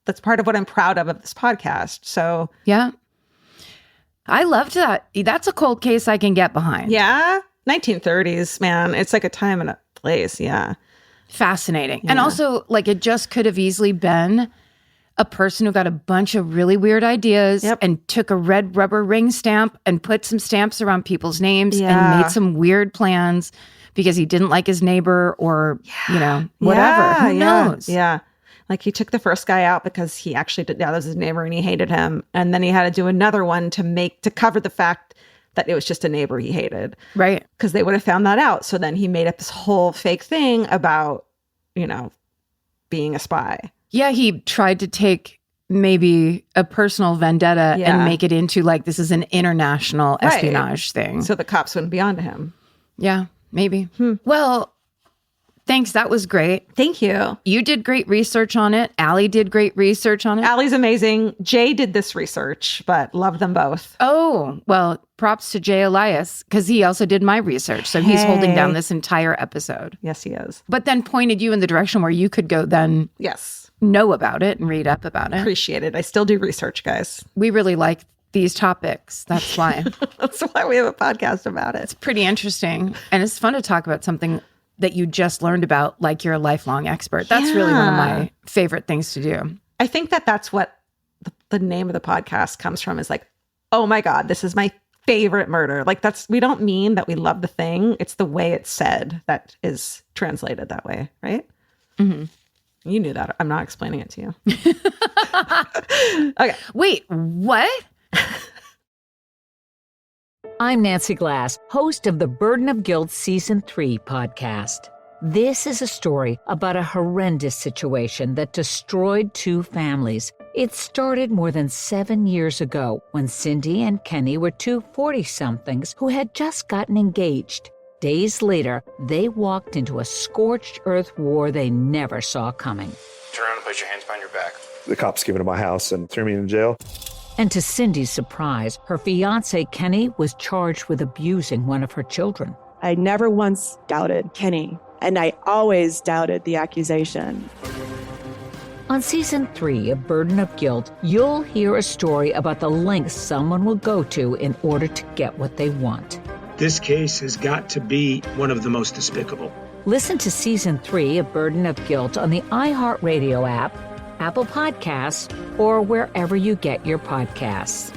That's part of what I'm proud of this podcast. So yeah, I loved that. That's a cold case I can get behind. Yeah, 1930s, man. It's like a time and a place. Yeah, fascinating. Yeah. And also, like, it just could have easily been a person who got a bunch of really weird ideas and took a red rubber ring stamp and put some stamps around people's names and made some weird plans because he didn't like his neighbor or, you know, whatever. Who knows? Yeah. Like he took the first guy out because he actually that was his neighbor and he hated him. And then he had to do another one to cover the fact that it was just a neighbor he hated. Right. Because they would have found that out. So then he made up this whole fake thing about, you know, being a spy. Yeah, he tried to take maybe a personal vendetta and make it into like this is an international espionage thing. So the cops wouldn't be onto him. Yeah, maybe. Well, thanks. That was great. Thank you. You did great research on it. Allie did great research on it. Allie's amazing. Jay did this research, but love them both. Oh, well, props to Jay Elias because he also did my research. So he's holding down this entire episode. Yes, he is. But then pointed you in the direction where you could go then. Yes. Know about it and read up about it. Appreciate it. I still do research, guys. We really like these topics. That's why. That's why we have a podcast about it. It's pretty interesting. And it's fun to talk about something that you just learned about like you're a lifelong expert. That's really one of my favorite things to do. I think that's what the name of the podcast comes from is like, oh my God, this is my favorite murder. Like we don't mean that we love the thing. It's the way it's said that is translated that way, right? Mm-hmm. You knew that. I'm not explaining it to you. Okay. Wait, what? I'm Nancy Glass, host of the Burden of Guilt Season 3 podcast. This is a story about a horrendous situation that destroyed two families. It started more than 7 years ago when Cindy and Kenny were two 40-somethings who had just gotten engaged. Days later, they walked into a scorched earth war they never saw coming. Turn around and place your hands behind your back. The cops came into my house and threw me in jail. And to Cindy's surprise, her fiancé Kenny was charged with abusing one of her children. I never once doubted Kenny, and I always doubted the accusation. On Season 3 of Burden of Guilt, you'll hear a story about the lengths someone will go to in order to get what they want. This case has got to be one of the most despicable. Listen to Season 3 of Burden of Guilt on the iHeartRadio app, Apple Podcasts, or wherever you get your podcasts.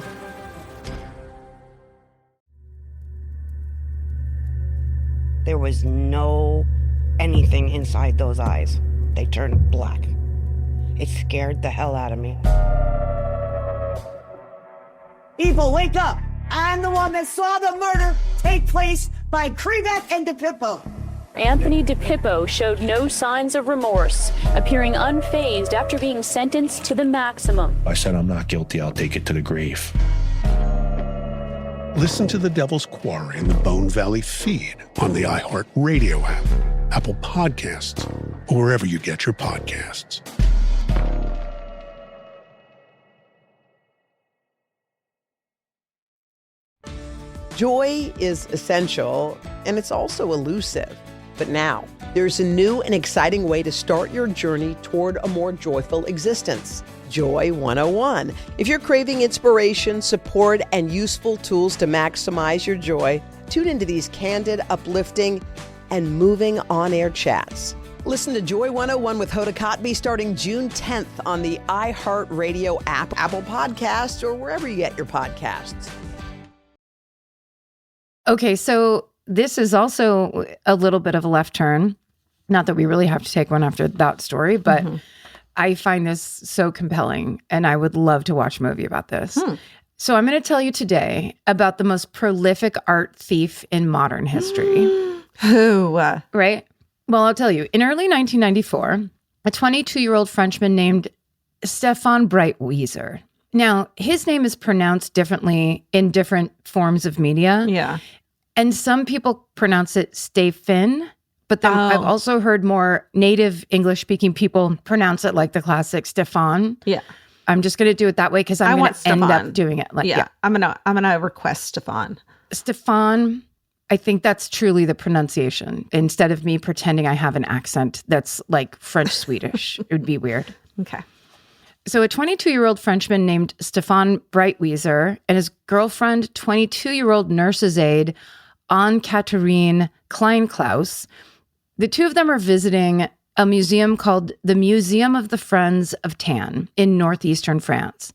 There was no anything inside those eyes. They turned black. It scared the hell out of me. People, wake up! I'm the one that saw the murder take place by Krebeck and DePippo. Anthony DePippo showed no signs of remorse, appearing unfazed after being sentenced to the maximum. I said, I'm not guilty. I'll take it to the grave. Listen to The Devil's Quarry in the Bone Valley feed on the iHeartRadio app, Apple Podcasts, or wherever you get your podcasts. Joy is essential, and it's also elusive. But now, there's a new and exciting way to start your journey toward a more joyful existence. Joy 101. If you're craving inspiration, support, and useful tools to maximize your joy, tune into these candid, uplifting, and moving on-air chats. Listen to Joy 101 with Hoda Kotb starting June 10th on the iHeartRadio app, Apple Podcasts, or wherever you get your podcasts. Okay, so this is also a little bit of a left turn. Not that we really have to take one after that story, but I find this so compelling, and I would love to watch a movie about this. So I'm going to tell you today about the most prolific art thief in modern history. Who? Right? Well, I'll tell you. In early 1994, a 22-year-old Frenchman named Stéphane Breitwieser. Now, his name is pronounced differently in different forms of media. Yeah. And some people pronounce it Stéphane, but then I've also heard more native English-speaking people pronounce it like the classic Stéphane. Yeah. I'm just going to do it that way because I'm going to end up doing it. Like, yeah. I'm gonna request Stéphane. Stéphane, I think that's truly the pronunciation. Instead of me pretending I have an accent that's like French-Swedish. It would be weird. Okay. So a 22-year-old Frenchman named Stéphane Breitwieser and his girlfriend, 22-year-old nurse's aide, Anne-Catherine Kleinklaus, the two of them are visiting a museum called the Museum of the Friends of Tan in northeastern France.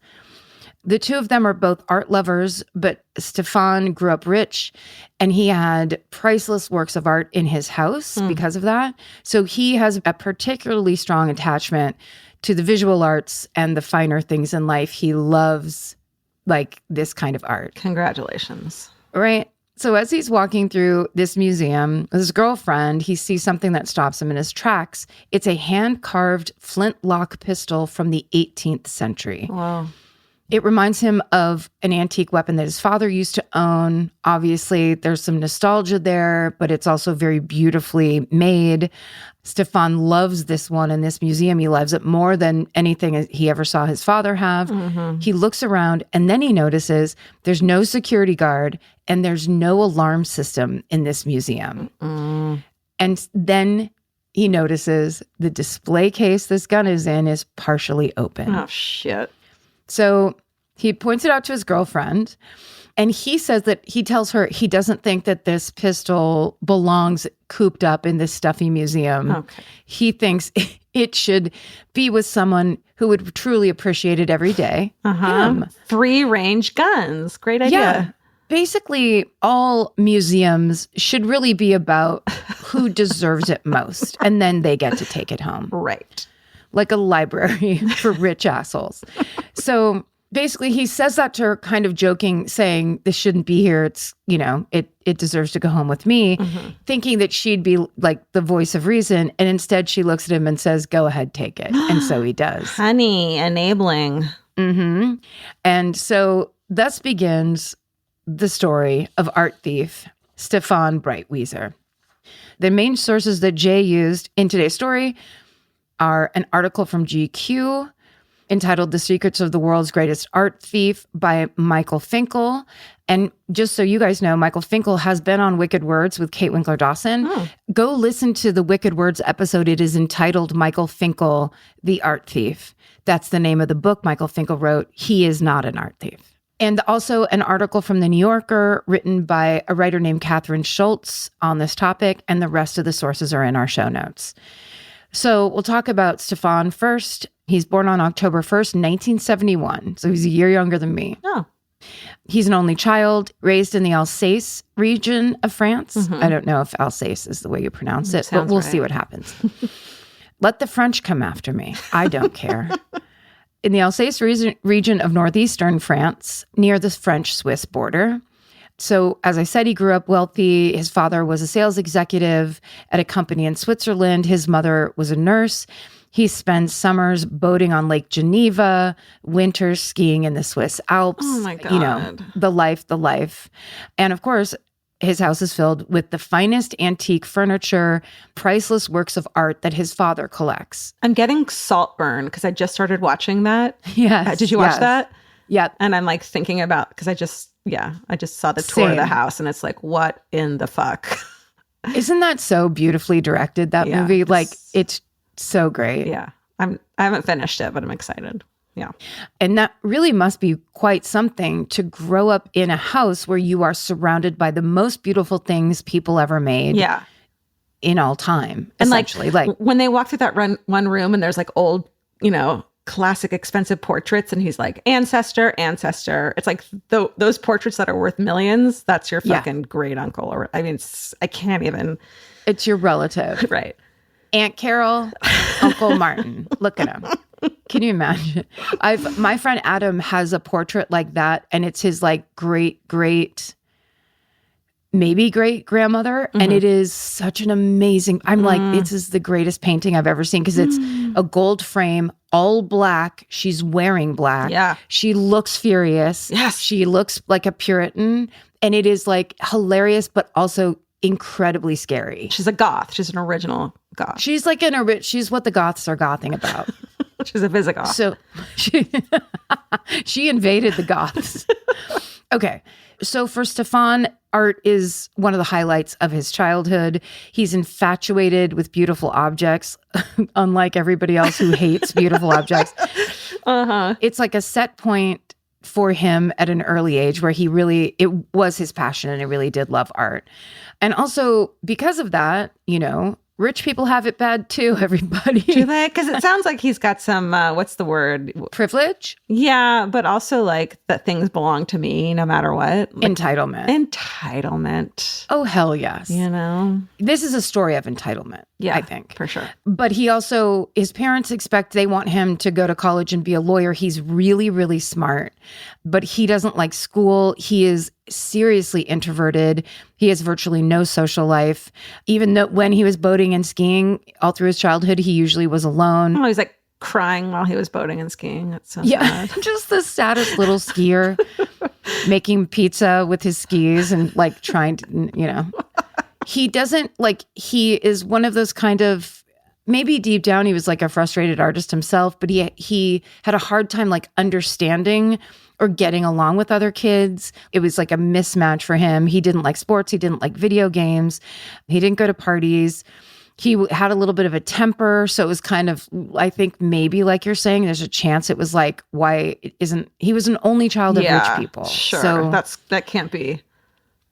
The two of them are both art lovers, but Stéphane grew up rich and he had priceless works of art in his house because of that. So he has a particularly strong attachment to the visual arts and the finer things in life. He loves like this kind of art. Congratulations. Right? So as he's walking through this museum with his girlfriend, he sees something that stops him in his tracks. It's a hand-carved flintlock pistol from the 18th century. Wow. It reminds him of an antique weapon that his father used to own. Obviously, there's some nostalgia there, but it's also very beautifully made. Stéphane loves this one in this museum. He loves it more than anything he ever saw his father have. He looks around and then he notices there's no security guard and there's no alarm system in this museum. And then he notices the display case this gun is in is partially open. Oh, shit. So he points it out to his girlfriend, and he says that he tells her he doesn't think that this pistol belongs cooped up in this stuffy museum. Okay. He thinks it should be with someone who would truly appreciate it every day. Him. 3-range guns. Great idea. Yeah. Basically, all museums should really be about who deserves it most, and then they get to take it home. Right. Like a library for rich assholes. So basically he says that to her kind of joking, saying this shouldn't be here. It's, you know, it deserves to go home with me, thinking that she'd be like the voice of reason. And instead she looks at him and says, go ahead, take it. And so he does. Honey, enabling. And so thus begins the story of art thief Stéphane Breitwieser. The main sources that Jay used in today's story are an article from GQ entitled The Secrets of the World's Greatest Art Thief by Michael Finkel. And just so you guys know, Michael Finkel has been on Wicked Words with Kate Winkler-Dawson. Go listen to the Wicked Words episode. It is entitled Michael Finkel, The Art Thief. That's the name of the book Michael Finkel wrote. He is not an art thief. And also an article from The New Yorker written by a writer named Catherine Schultz on this topic. And the rest of the sources are in our show notes. So we'll talk about Stéphane first. He's born on October 1st, 1971. So he's a year younger than me. Oh. He's an only child, raised in the Alsace region of France. I don't know if Alsace is the way you pronounce it, but we'll see what happens. Let the French come after me. I don't care. In the Alsace region of northeastern France, near the French-Swiss border. So, as I said, he grew up wealthy. His father was a sales executive at a company in Switzerland. His mother was a nurse. He spends summers boating on Lake Geneva, winters skiing in the Swiss Alps. Oh, my God. You know, the life. And of course, his house is filled with the finest antique furniture, priceless works of art that his father collects. I'm getting Saltburn because I just started watching that. Yes. Did you watch that? Yeah. And I'm like thinking about, because I just I just saw the tour of the Same. house and it's like, what in the fuck? Isn't that so beautifully directed, that movie? Like, it's so great. Yeah. I haven't finished it, but I'm excited. Yeah. And that really must be quite something to grow up in a house where you are surrounded by the most beautiful things people ever made. Yeah. In all time, And essentially. like when they walk through that one room and there's like old, classic expensive portraits and he's like, ancestor. It's like those portraits that are worth millions. That's your fucking great uncle. Or I mean, I can't even. It's your relative. Right. Aunt Carol, Uncle Martin. Look at him. Can you imagine? My friend Adam has a portrait like that, and it's his like maybe great grandmother. And it is such an amazing, I'm like, this is the greatest painting I've ever seen because it's a gold frame, all black. She's wearing black. Yeah. She looks furious. Yes. She looks like a Puritan. And it is like hilarious, but also incredibly scary. She's a goth. She's an original goth. She's like she's what the goths are gothing about. She's a Visigoth. So she invaded the goths. Okay. So for Stéphane, art is one of the highlights of his childhood. He's infatuated with beautiful objects, unlike everybody else who hates beautiful objects. It's like a set point for him at an early age where it was his passion and he really did love art. And also because of that, rich people have it bad too, everybody. Do they? Because it sounds like he's got some, what's the word? Privilege? Yeah, but also like that things belong to me no matter what. Like, Entitlement. Oh, hell yes. This is a story of entitlement, I think. For sure. But his parents they want him to go to college and be a lawyer. He's really, really smart, but he doesn't like school. He is seriously introverted. He has virtually no social life. Even though when he was boating and skiing all through his childhood, he usually was alone. Oh, he's like crying while he was boating and skiing. That's so sad. Just the saddest little skier making pizza with his skis and like trying to, he doesn't he is one of those kind of, maybe deep down he was like a frustrated artist himself, but he had a hard time like understanding or getting along with other kids. It was like a mismatch for him. He didn't like sports. He didn't like video games. He didn't go to parties. He had a little bit of a temper. So it was kind of, I think maybe like you're saying, there's a chance it was like, he was an only child of rich people. Sure. So that can't be.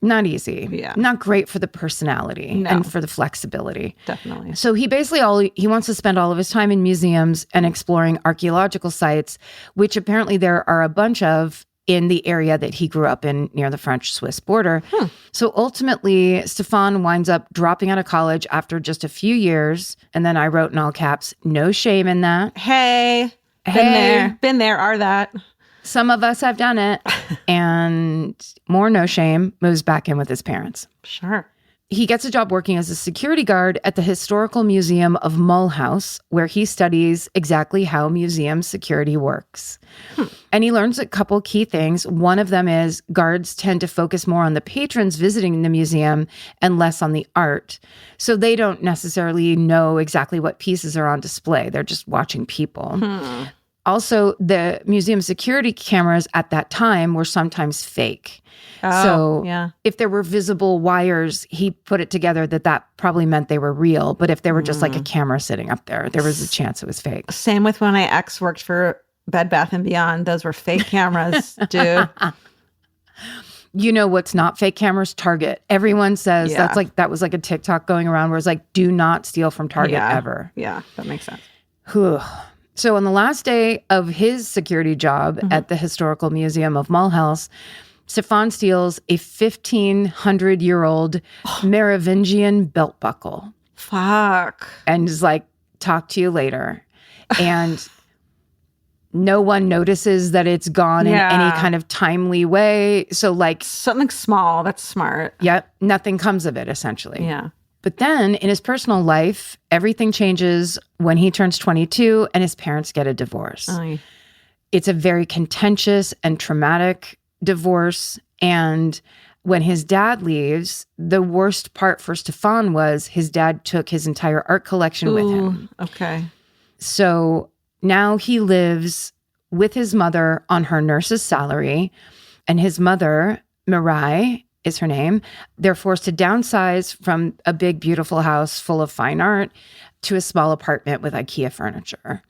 Not easy. Yeah. Not great for the personality and for the flexibility. Definitely. So he basically he wants to spend all of his time in museums and exploring archaeological sites, which apparently there are a bunch of in the area that he grew up in near the French-Swiss border. So ultimately, Stéphane winds up dropping out of college after just a few years. And then I wrote in all caps, no shame in that. Hey. Been there, are that. Some of us have done it. And more no shame, moves back in with his parents. Sure. He gets a job working as a security guard at the Historical Museum of Mulhouse, where he studies exactly how museum security works. And he learns a couple key things. One of them is guards tend to focus more on the patrons visiting the museum and less on the art. So they don't necessarily know exactly what pieces are on display. They're just watching people. Also, the museum security cameras at that time were sometimes fake. If there were visible wires, he put it together that probably meant they were real. But if they were just like a camera sitting up there was a chance it was fake. Same with when my ex worked for Bed Bath & Beyond. Those were fake cameras, dude. You know what's not fake cameras? Target. Everyone says that was like a TikTok going around where it's like, do not steal from Target ever. Yeah, that makes sense. So on the last day of his security job at the Historical Museum of Mulhouse, Stéphane steals a 1,500-year-old Merovingian belt buckle. Fuck. And is like, talk to you later. And no one notices that it's gone in any kind of timely way. So like something small, that's smart. Yep. Nothing comes of it, essentially. Yeah. But then in his personal life, everything changes when he turns 22 and his parents get a divorce. It's a very contentious and traumatic divorce. And when his dad leaves, the worst part for Stéphane was his dad took his entire art collection with him. Okay. So now he lives with his mother on her nurse's salary. and his mother, Mirai is her name. They're forced to downsize from a big, beautiful house full of fine art to a small apartment with IKEA furniture.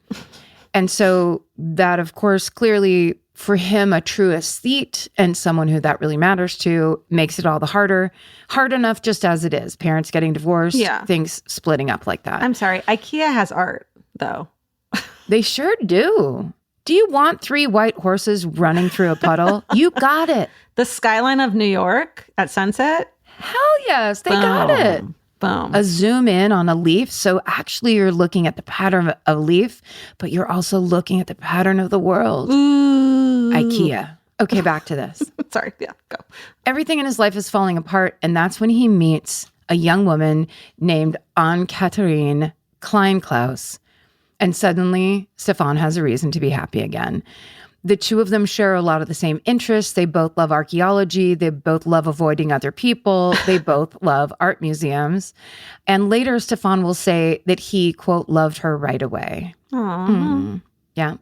And so that, of course, clearly for him, a true aesthete and someone who that really matters to, makes it all the harder. Hard enough just as it is. Parents getting divorced, things splitting up like that. I'm sorry. IKEA has art, though. They sure do. Do you want 3 white horses running through a puddle? You got it. The skyline of New York at sunset? Hell yes, they got it. Boom. A zoom in on a leaf. So actually you're looking at the pattern of a leaf, but you're also looking at the pattern of the world. Ooh. IKEA. Okay, back to this. Sorry, yeah, go. Everything in his life is falling apart, and that's when he meets a young woman named Anne-Catherine Kleinklaus. And suddenly, Stéphane has a reason to be happy again. The two of them share a lot of the same interests. They both love archaeology. They both love avoiding other people. They both love art museums. And later, Stéphane will say that he, quote, loved her right away. Yeah.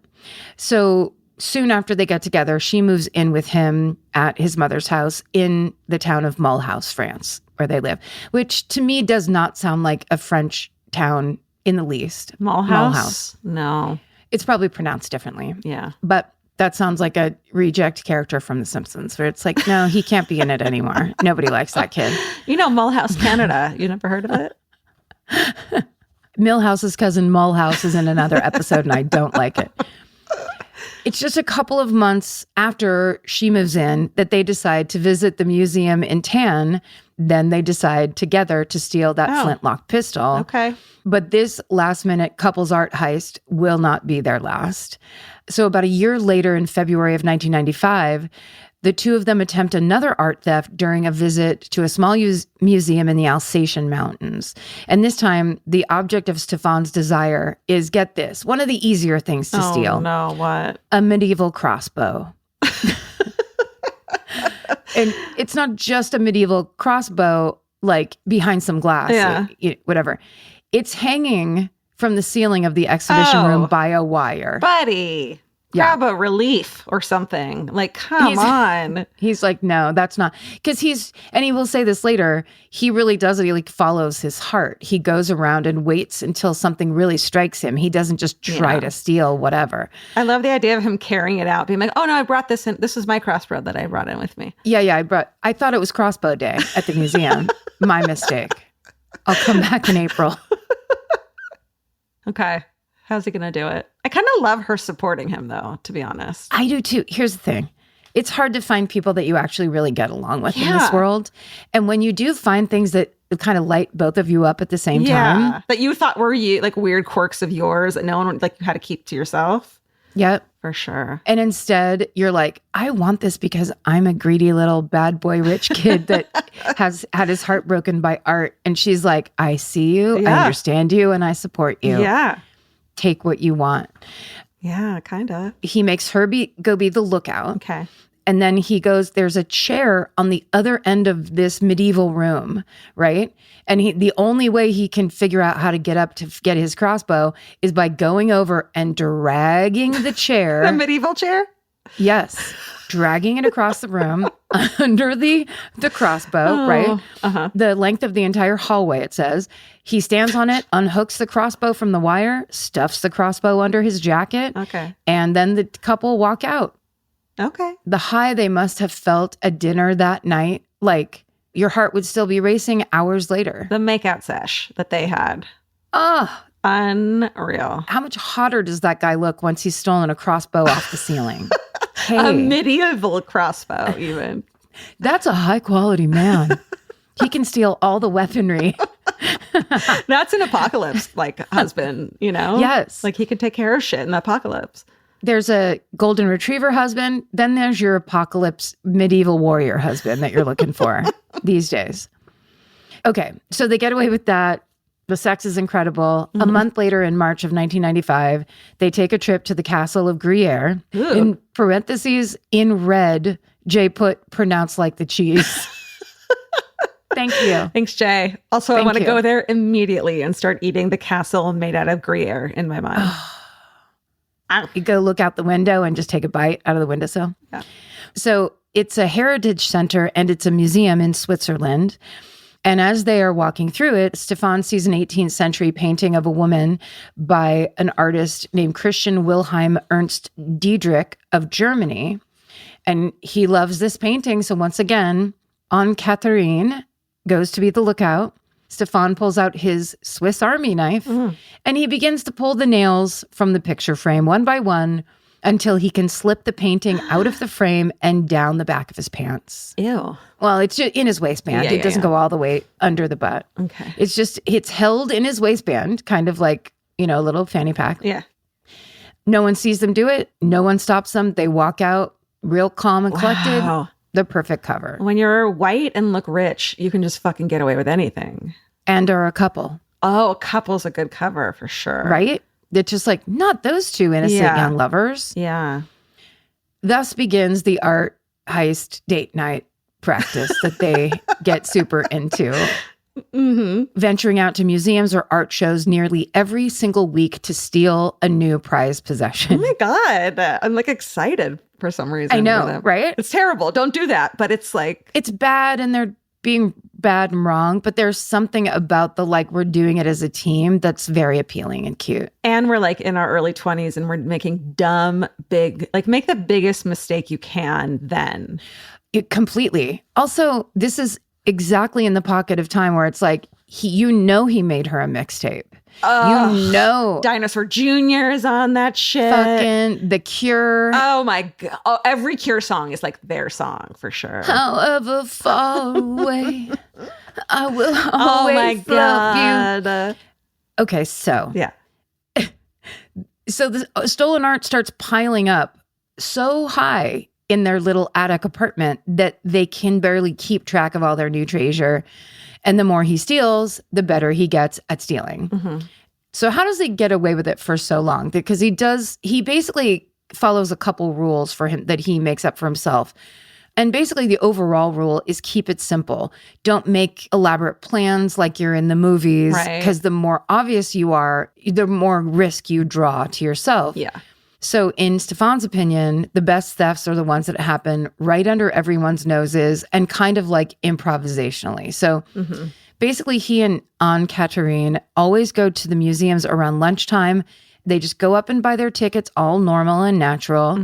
So soon after they get together, she moves in with him at his mother's house in the town of Mulhouse, France, where they live, which to me does not sound like a French town in the least. Mulhouse? No. It's probably pronounced differently. Yeah. But that sounds like a reject character from The Simpsons, where it's like, no, he can't be in it anymore. Nobody likes that kid. You know Mulhouse, Canada. You never heard of it? Milhouse's cousin Mulhouse is in another episode, and I don't like it. It's just a couple of months after she moves in that they decide to visit the museum in Tannes. Then they decide together to steal that flintlock pistol. Okay. But this last-minute couples art heist will not be their last. So about a year later, in February of 1995, the two of them attempt another art theft during a visit to a small museum in the Alsatian mountains. And this time, the object of Stéphane's desire is, get this, one of the easier things to steal. Oh, no, what? A medieval crossbow. And it's not just a medieval crossbow, like behind some glass, whatever. It's hanging from the ceiling of the exhibition room by a wire. Buddy. Grab a relief or something. Like, come on. He's like, no, that's not. Because and he will say this later, he really does it. He like follows his heart. He goes around and waits until something really strikes him. He doesn't just try to steal whatever. I love the idea of him carrying it out, being like, oh no, I brought this in. This is my crossbow that I brought in with me. Yeah. I thought it was crossbow day at the museum. My mistake. I'll come back in April. Okay. How's he going to do it? I kind of love her supporting him, though, to be honest. I do, too. Here's the thing. It's hard to find people that you actually really get along with in this world. And when you do find things that kind of light both of you up at the same time. That you thought were like weird quirks of yours that no one like you had to keep to yourself. Yep. For sure. And instead, you're like, I want this because I'm a greedy little bad boy rich kid that has had his heart broken by art. And she's like, I see you, I understand you, and I support you. Yeah. Take what you want. Yeah, kind of. He makes her go be the lookout. Okay. And then he goes, there's a chair on the other end of this medieval room, right? And the only way he can figure out how to get up to get his crossbow is by going over and dragging the chair. The medieval chair? Yes. Dragging it across the room under the crossbow, right? Uh-huh. The length of the entire hallway, it says. He stands on it, unhooks the crossbow from the wire, stuffs the crossbow under his jacket. Okay. And then the couple walk out. Okay. The high they must have felt at dinner that night, like your heart would still be racing hours later. The makeout sesh that they had. Oh, unreal. How much hotter does that guy look once he's stolen a crossbow off the ceiling? Hey. A medieval crossbow, even. That's a high quality man. He can steal all the weaponry. That's an apocalypse like husband, you know? Yes. Like he can take care of shit in the apocalypse. There's a golden retriever husband. Then there's your apocalypse medieval warrior husband that you're looking for these days. Okay, so they get away with that. The sex is incredible. Mm-hmm. A month later, in March of 1995, they take a trip to the castle of Gruyere. Ooh. In parentheses, in red, Jay put pronounced like the cheese. Thank you. Thanks, Jay. Also, I want to go there immediately and start eating the castle made out of Gruyere in my mind. You go look out the window and just take a bite out of the windowsill. Yeah. So it's a heritage center and it's a museum in Switzerland. And as they are walking through it, Stéphane sees an 18th century painting of a woman by an artist named Christian Wilhelm Ernst Diedrich of Germany. And he loves this painting. So once again, Anne-Catherine goes to be the lookout. Stéphane pulls out his Swiss Army knife and he begins to pull the nails from the picture frame one by one until he can slip the painting out of the frame and down the back of his pants. Ew. Well, it's just in his waistband. It doesn't go all the way under the butt. Okay. It's held in his waistband, kind of like, a little fanny pack. Yeah. No one sees them do it. No one stops them. They walk out real calm and collected. Wow. The perfect cover. When you're white and look rich, you can just fucking get away with anything. And are a couple. Oh, a couple's a good cover for sure. Right? It's just like, not those two innocent young lovers. Yeah. Thus begins the art heist date night practice that they get super into. Venturing out to museums or art shows nearly every single week to steal a new prized possession. Oh my God. I'm like excited for some reason. I know, right? It's terrible. Don't do that. But it's like... It's bad and they're being bad and wrong, but there's something about the we're doing it as a team that's very appealing and cute. And we're like in our early 20s and we're making dumb, big, make the biggest mistake you can then. Completely. Also, this is exactly in the pocket of time where it's like, he made her a mixtape. Dinosaur Jr. is on that shit. Fucking The Cure. Oh my God. Oh, every Cure song is like their song for sure. However far away, I will always love you. Okay, so. Yeah. So the stolen art starts piling up so high in their little attic apartment that they can barely keep track of all their new treasure. And the more he steals, the better he gets at stealing. So how does he get away with it for so long? Because he basically follows a couple rules for him that he makes up for himself. And basically the overall rule is keep it simple. Don't make elaborate plans like you're in the movies. Because the more obvious you are, the more risk you draw to yourself. Yeah. So in Stéphane's opinion, the best thefts are the ones that happen right under everyone's noses and kind of like improvisationally. So basically he and Anne-Catherine always go to the museums around lunchtime. They just go up and buy their tickets, all normal and natural,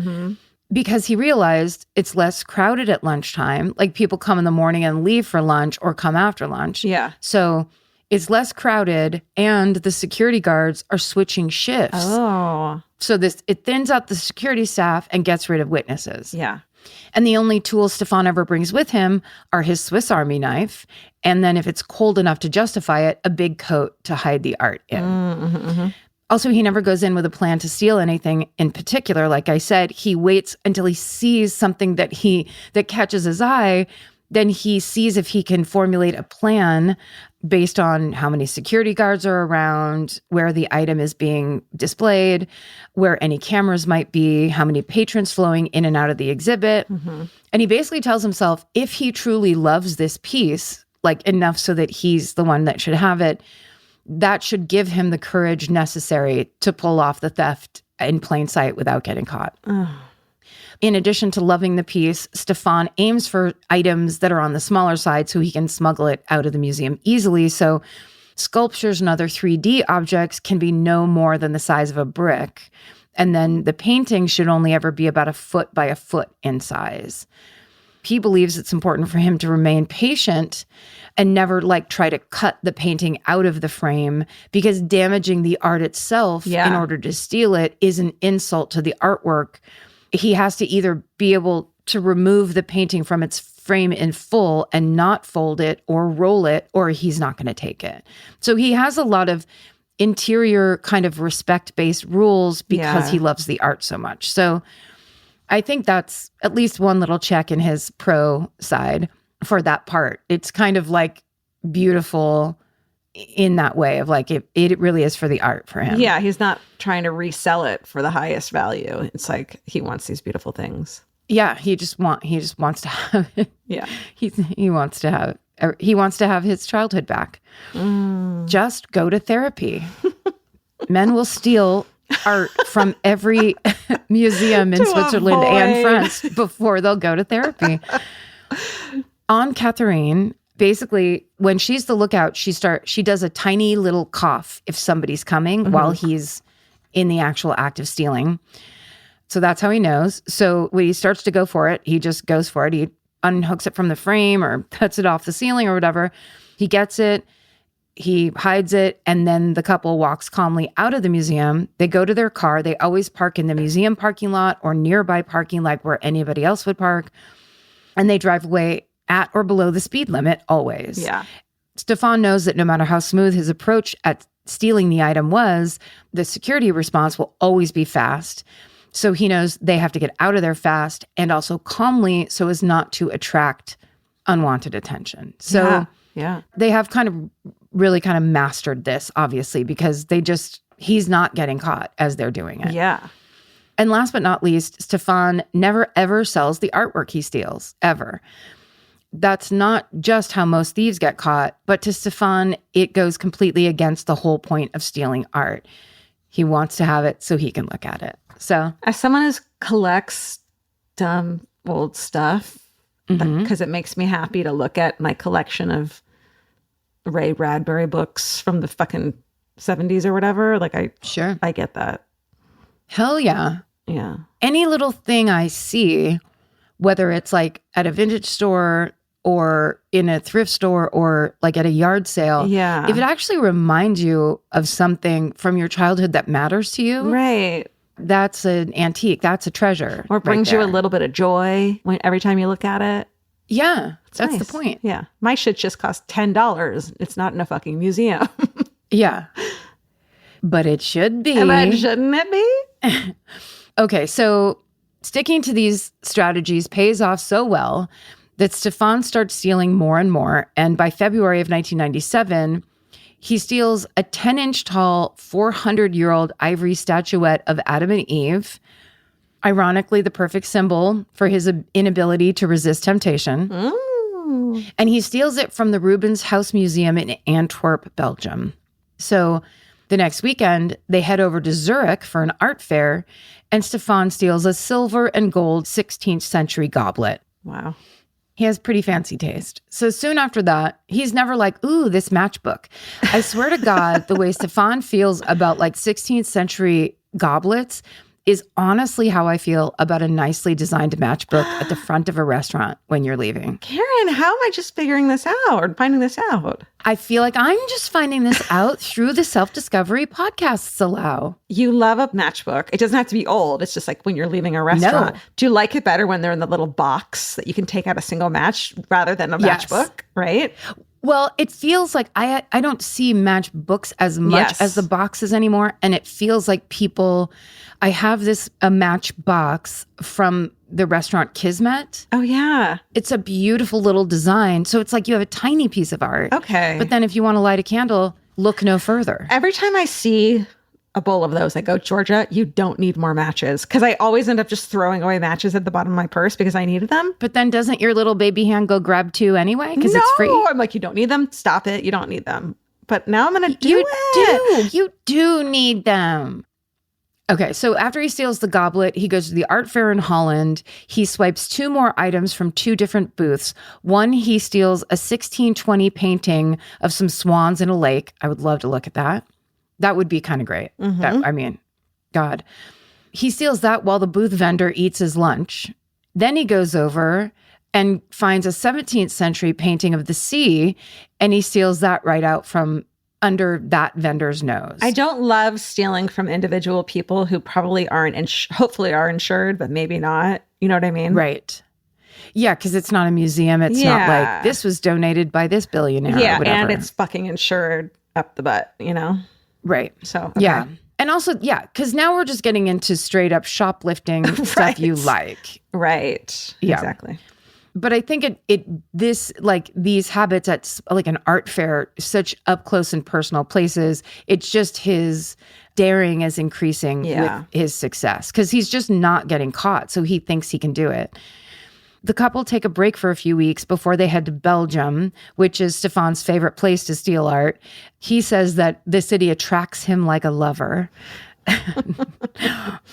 because he realized it's less crowded at lunchtime. Like people come in the morning and leave for lunch or come after lunch. Yeah. So it's less crowded and the security guards are switching shifts. Oh. So it thins out the security staff and gets rid of witnesses. Yeah. And the only tools Stéphane ever brings with him are his Swiss Army knife. And then if it's cold enough to justify it, a big coat to hide the art in. Also, he never goes in with a plan to steal anything in particular. Like I said, he waits until he sees something that catches his eye. Then he sees if he can formulate a plan based on how many security guards are around, where the item is being displayed, where any cameras might be, how many patrons flowing in and out of the exhibit. And he basically tells himself, if he truly loves this piece, enough so that he's the one that should have it, that should give him the courage necessary to pull off the theft in plain sight without getting caught. In addition to loving the piece, Stéphane aims for items that are on the smaller side so he can smuggle it out of the museum easily. So sculptures and other 3D objects can be no more than the size of a brick. And then the painting should only ever be about 1 foot by 1 foot in size. He believes it's important for him to remain patient and never try to cut the painting out of the frame, because damaging the art itself in order to steal it is an insult to the artwork. He has to either be able to remove the painting from its frame in full and not fold it or roll it, or he's not going to take it. So he has a lot of interior kind of respect-based rules because he loves the art so much. So I think that's at least one little check in his pro side for that part. It's kind of beautiful in that way of it really is for the art for him. Yeah, he's not trying to resell it for the highest value. It's he wants these beautiful things. Yeah, he just wants to have it. Yeah. He wants to have his childhood back. Just go to therapy. Men will steal art from every museum in Switzerland and France before they'll go to therapy. On Catherine, basically, when she's the lookout, she does a tiny little cough if somebody's coming while he's in the actual act of stealing. So that's how he knows. So when he starts to go for it, he just goes for it. He unhooks it from the frame or cuts it off the ceiling or whatever. He gets it, he hides it, and then the couple walks calmly out of the museum. They go to their car. They always park in the museum parking lot or nearby parking lot where anybody else would park. And they drive away at or below the speed limit always. Yeah. Stéphane knows that no matter how smooth his approach at stealing the item was, the security response will always be fast. So he knows they have to get out of there fast and also calmly so as not to attract unwanted attention. So they have really mastered this, obviously, because he's not getting caught as they're doing it. Yeah. And last but not least, Stéphane never ever sells the artwork he steals, ever. That's not just how most thieves get caught, but to Stéphane, it goes completely against the whole point of stealing art. He wants to have it so he can look at it. So, as someone who collects dumb old stuff, because it makes me happy to look at my collection of Ray Bradbury books from the fucking 70s or whatever, I get that. Hell yeah. Yeah. Any little thing I see, whether it's like at a vintage store or in a thrift store or like at a yard sale, if it actually reminds you of something from your childhood that matters to you, right? That's an antique. That's a treasure. Or it brings you a little bit of joy every time you look at it. Yeah, that's nice. the point. Yeah. My shit just costs $10. It's not in a fucking museum. Yeah. But it should be. But shouldn't it be? Okay, so sticking to these strategies pays off so well that Stéphane starts stealing more and more. And by February of 1997, he steals a 10-inch tall, 400-year-old ivory statuette of Adam and Eve, ironically the perfect symbol for his inability to resist temptation. And he steals it from the Rubens House Museum in Antwerp, Belgium. So the next weekend, they head over to Zurich for an art fair, and Stéphane steals a silver and gold 16th century goblet. Wow. He has pretty fancy taste. So soon after that, he's never like, ooh, this matchbook. I swear to God, the way Stéphane feels about like 16th century goblets is honestly how I feel about a nicely designed matchbook at the front of a restaurant when you're leaving. Karen, how am I just figuring this out or finding this out? I feel like I'm just finding this out through the self-discovery podcasts allow. You love a matchbook. It doesn't have to be old. It's just like when you're leaving a restaurant. No. Do you like it better when they're in the little box that you can take out a single match rather than a matchbook, right? Well, it feels like I don't see matchbooks as much as the boxes anymore. And it feels like I have a matchbox from the restaurant Kismet. Oh, yeah. It's a beautiful little design. So it's like you have a tiny piece of art. Okay. But then if you want to light a candle, look no further. Every time I see a bowl of those, I go, Georgia, you don't need more matches. Because I always end up just throwing away matches at the bottom of my purse because I needed them. But then doesn't your little baby hand go grab two anyway? Because it's free. I'm like, you don't need them. Stop it. You don't need them. But now I'm going to do it. You do need them. Okay, so after he steals the goblet, he goes to the art fair in Holland. He swipes 2 more items from 2 different booths. One, he steals a 1620 painting of some swans in a lake. I would love to look at that. That would be kind of great. God. He steals that while the booth vendor eats his lunch. Then he goes over and finds a 17th century painting of the sea, and he steals that right out from under that vendor's nose. I don't love stealing from individual people who probably hopefully are insured, but maybe not. You know what I mean? Right. Yeah, because it's not a museum. It's not like this was donated by this billionaire. Yeah, or whatever. and it's fucking insured up the butt, you know? Right. So, okay. Yeah. And also, because now we're just getting into straight up shoplifting stuff you like. Right. Yeah. Exactly. But I think these habits at like an art fair, such up close and personal places, it's just his daring is increasing with his success because he's just not getting caught. So he thinks he can do it. The couple take a break for a few weeks before they head to Belgium, which is Stéphane's favorite place to steal art. He says that the city attracts him like a lover.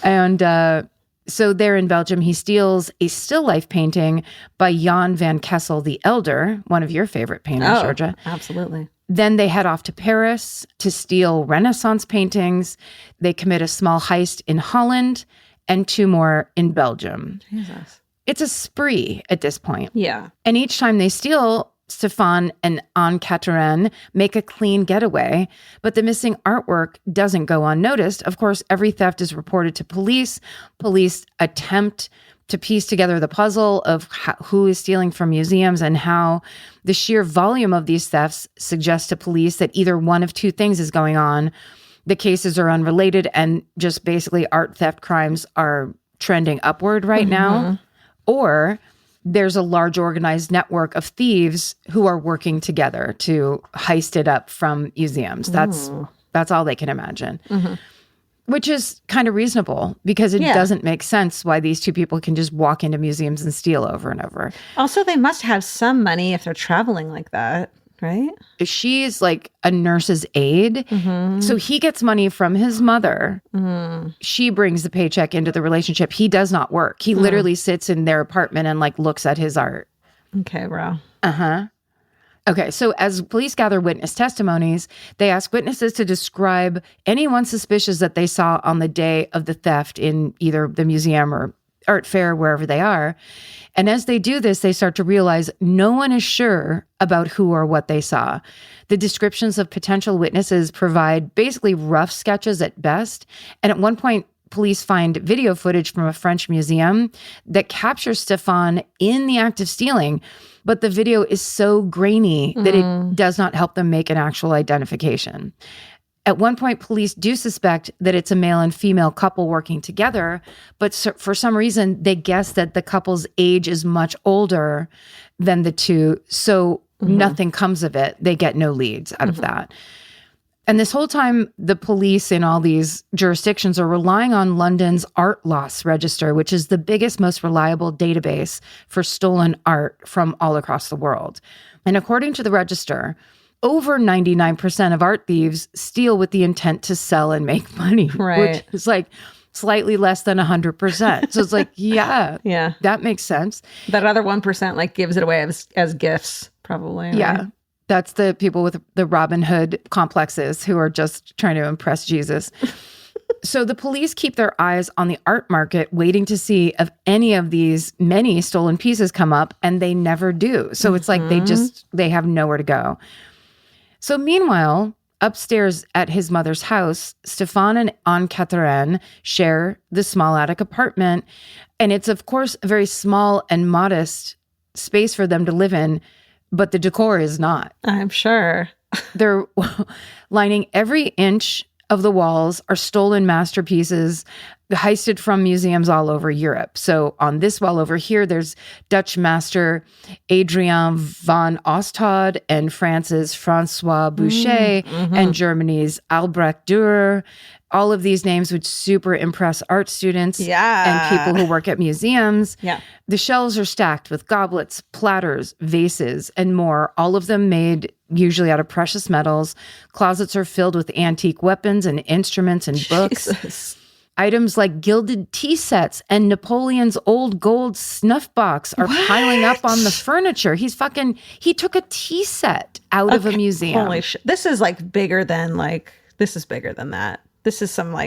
And so there in Belgium, he steals a still life painting by Jan van Kessel the Elder, one of your favorite painters, Georgia. Absolutely. Then they head off to Paris to steal Renaissance paintings. They commit a small heist in Holland and 2 more in Belgium. Jesus. It's a spree at this point. Yeah. And each time they steal, Stéphane and Anne-Catherine make a clean getaway, but the missing artwork doesn't go unnoticed. Of course, every theft is reported to police. Police attempt to piece together the puzzle of who is stealing from museums and how the sheer volume of these thefts suggests to police that either one of 2 things is going on. The cases are unrelated and just basically art theft crimes are trending upward right now, or there's a large organized network of thieves who are working together to heist it up from museums. That's all they can imagine. Which is kind of reasonable because it doesn't make sense why these 2 people can just walk into museums and steal over and over. Also, they must have some money if they're traveling like that, right? She's like a nurse's aide. So he gets money from his mother. She brings the paycheck into the relationship. He does not work. He literally sits in their apartment and like looks at his art. Okay, bro. Okay, so as police gather witness testimonies, they ask witnesses to describe anyone suspicious that they saw on the day of the theft in either the museum or art fair, wherever they are. And as they do this, they start to realize no one is sure about who or what they saw. The descriptions of potential witnesses provide basically rough sketches at best. And at one point, police find video footage from a French museum that captures Stéphane in the act of stealing, but the video is so grainy that it does not help them make an actual identification. At one point, police do suspect that it's a male and female couple working together, but for some reason, they guess that the couple's age is much older than the 2, so nothing comes of it. They get no leads out of that. And this whole time, the police in all these jurisdictions are relying on London's Art Loss Register, which is the biggest, most reliable database for stolen art from all across the world. And according to the register, over 99% of art thieves steal with the intent to sell and make money, which is like slightly less than 100%. So it's like, yeah, that makes sense. That other 1% like gives it away as gifts, probably. Right? Yeah. That's the people with the Robin Hood complexes who are just trying to impress Jesus. So the police keep their eyes on the art market, waiting to see if any of these many stolen pieces come up, and they never do. So it's like they have nowhere to go. So meanwhile, upstairs at his mother's house, Stéphane and Anne-Catherine share the small attic apartment. And it's, of course, a very small and modest space for them to live in, but the decor is not. I'm sure. They're lining every inch of the walls are stolen masterpieces heisted from museums all over Europe. So on this wall over here, there's Dutch master Adriaan van Ostade and France's François Boucher and Germany's Albrecht Dürer. All of these names would super impress art students and people who work at museums. The shelves are stacked with goblets, platters, vases, and more, all of them made usually out of precious metals. Closets are filled with antique weapons and instruments and books. Items like gilded tea sets and Napoleon's old gold snuff box are piling up on the furniture. He took a tea set out of a museum. Holy shit. This is bigger than that. This is some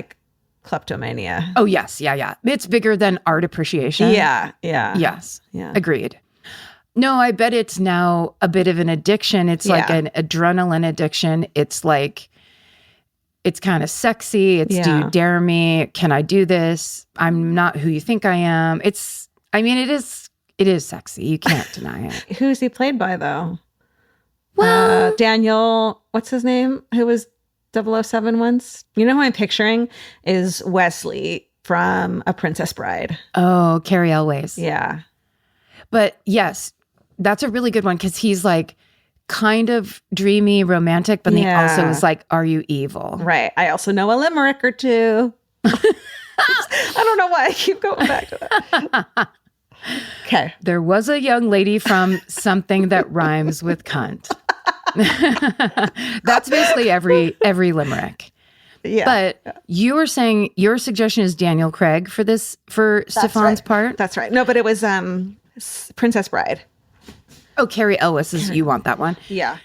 kleptomania. Oh, yes. Yeah. It's bigger than art appreciation. Yeah. Yes. Agreed. No, I bet it's now a bit of an addiction. It's like an adrenaline addiction. It's like, it's kind of sexy. It's do you dare me? Can I do this? I'm not who you think I am. It is sexy. You can't deny it. Who's he played by though? Well, Daniel, what's his name? Who was 007 once? You know who I'm picturing is Wesley from A Princess Bride. Oh, Carrie Elways. Yeah. But yes, that's a really good one because he's like kind of dreamy, romantic, but he also is like, are you evil? Right. I also know a limerick or two. I don't know why I keep going back to that. Okay. There was a young lady from something that rhymes with cunt. That's basically every limerick. Yeah. But you were saying your suggestion is Daniel Craig for Stéphane's part? That's right. No, but it was Princess Bride. Oh, Carrie Elwes you want that one. Yeah.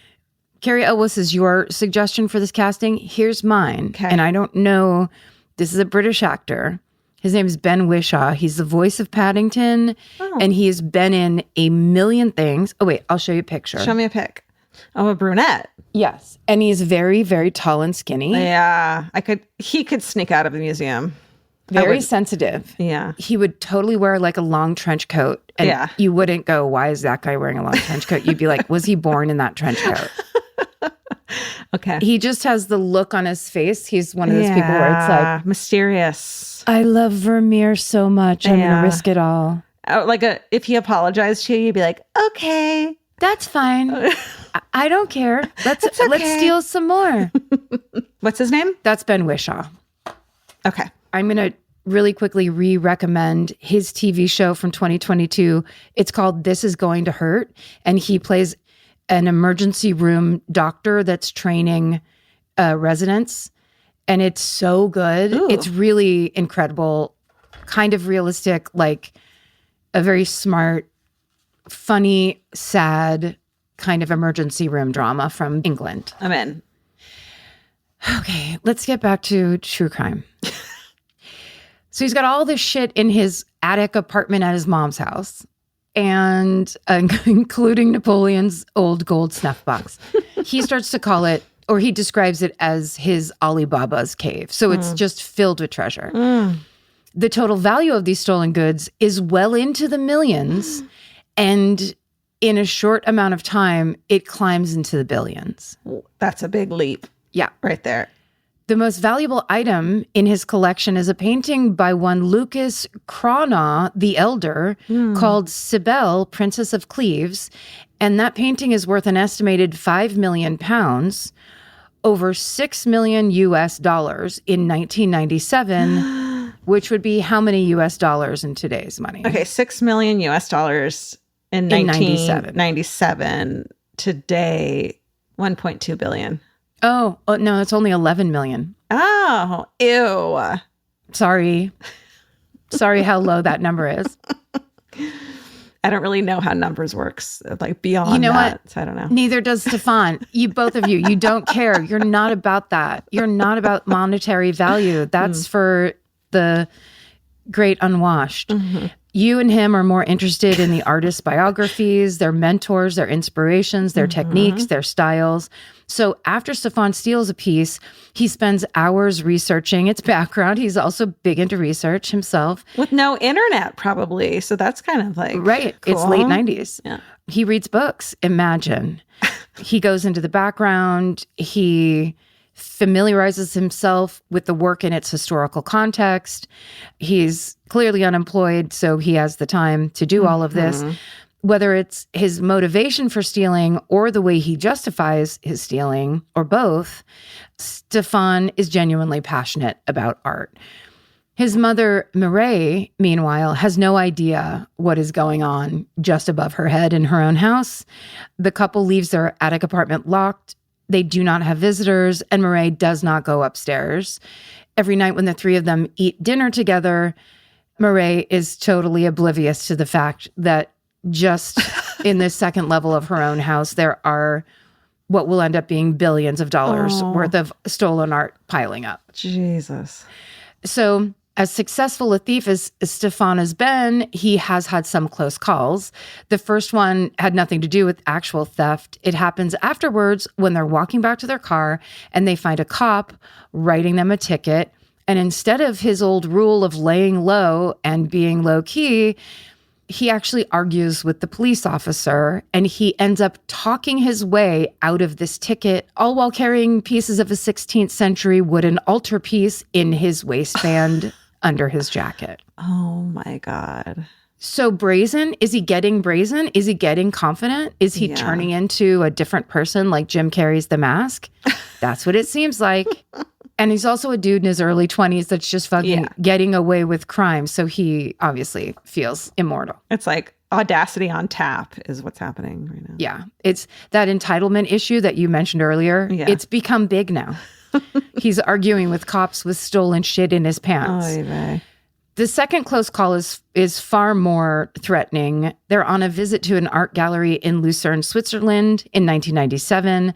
Carrie Elwes is your suggestion for this casting. Here's mine. Okay. And I don't know. This is a British actor. His name is Ben Whishaw. He's the voice of Paddington. And he has been in a million things. Oh, wait. I'll show you a picture. Show me a pic. Oh, a brunette. Yes. And he's very, very tall and skinny. Yeah. He could sneak out of the museum. Very sensitive. Yeah. He would totally wear like a long trench coat. And you wouldn't go, why is that guy wearing a long trench coat? You'd be like, was he born in that trench coat? Okay. He just has the look on his face. He's one of those people where it's like, mysterious. I love Vermeer so much. I'm going to risk it all. If he apologized to you, you'd be like, okay. That's fine. I don't care. Let's steal some more. What's his name? That's Ben Whishaw. Okay. I'm going to really quickly re-recommend his TV show from 2022. It's called This Is Going to Hurt. And he plays an emergency room doctor that's training residents. And it's so good. Ooh. It's really incredible, kind of realistic, like a very smart, funny, sad kind of emergency room drama from England. I'm in. Okay, let's get back to true crime. So he's got all this shit in his attic apartment at his mom's house, and including Napoleon's old gold snuff box. He starts to call it, or he describes it as his Alibaba's cave. So it's just filled with treasure. The total value of these stolen goods is well into the millions. And in a short amount of time, it climbs into the billions. That's a big leap. Yeah. Right there. The most valuable item in his collection is a painting by one Lucas Cranach the Elder called Cybele, Princess of Cleves. And that painting is worth an estimated £5 million, over $6 million US dollars in 1997, which would be how many US dollars in today's money? Okay, $6 million US dollars in 1997. Today, 1.2 billion. Oh, no, it's only 11 million. Oh, ew. Sorry how low that number is. I don't really know how numbers works, like beyond you know that. What? So I don't know. Neither does Stéphane. Both of you don't care. You're not about that. You're not about monetary value. That's for the great unwashed. Mm-hmm. You and him are more interested in the artists' biographies, their mentors, their inspirations, their techniques, their styles. So after Stéphane steals a piece, he spends hours researching its background. He's also big into research himself. With no internet, probably. So that's kind of like right. Cool. It's late 90s. Yeah. He reads books. Imagine. He goes into the background. He familiarizes himself with the work in its historical context. He's clearly unemployed, so he has the time to do all of this. Whether it's his motivation for stealing or the way he justifies his stealing, or both, Stéphane is genuinely passionate about art. His mother, Mireille, meanwhile, has no idea what is going on just above her head in her own house. The couple leaves their attic apartment locked. They do not have visitors, and Mireille does not go upstairs. Every night when the three of them eat dinner together, Mireille is totally oblivious to the fact that just in the second level of her own house, there are what will end up being billions of dollars worth of stolen art piling up. Jesus. So as successful a thief as Stéphane has been, he has had some close calls. The first one had nothing to do with actual theft. It happens afterwards when they're walking back to their car and they find a cop writing them a ticket. And instead of his old rule of laying low and being low key, he actually argues with the police officer, and he ends up talking his way out of this ticket, all while carrying pieces of a 16th century wooden altarpiece in his waistband under his jacket. Oh my God. So brazen? Is he getting brazen? Is he getting confident? Is he turning into a different person like Jim Carrey's The Mask? That's what it seems like. And he's also a dude in his early 20s that's just fucking getting away with crime. So he obviously feels immortal. It's like Audacity on tap is what's happening right now. Yeah. It's that entitlement issue that you mentioned earlier. Yeah. It's become big now. He's arguing with cops with stolen shit in his pants. Oy vey. The second close call is far more threatening. They're on a visit to an art gallery in Lucerne, Switzerland in 1997.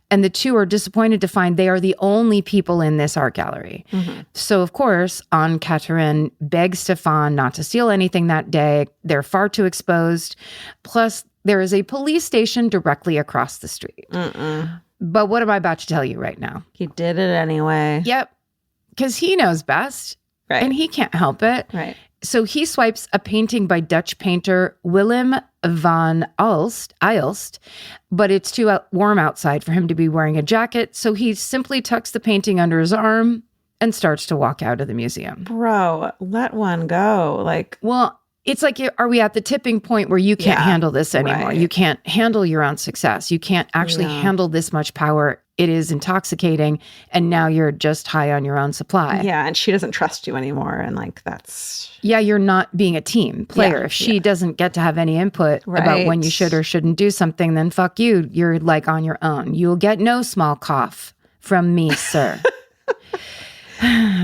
And the two are disappointed to find they are the only people in this art gallery. Mm-hmm. So, of course, Anne-Catherine begs Stéphane not to steal anything that day. They're far too exposed. Plus, there is a police station directly across the street. But what am I about to tell you right now? He did it anyway. Yep. Because he knows best. Right. And he can't help it. Right. So he swipes a painting by Dutch painter Willem van Aelst, but it's too warm outside for him to be wearing a jacket. So he simply tucks the painting under his arm and starts to walk out of the museum. Bro, let one go. Well, it's like, are we at the tipping point where you can't handle this anymore? Right. You can't handle your own success. You can't actually handle this much power. It is intoxicating. And now you're just high on your own supply. Yeah. And she doesn't trust you anymore. And that's. Yeah. You're not being a team player. Yeah, if she doesn't get to have any input about when you should or shouldn't do something, then fuck you. You're like on your own. You'll get no small cough from me, sir.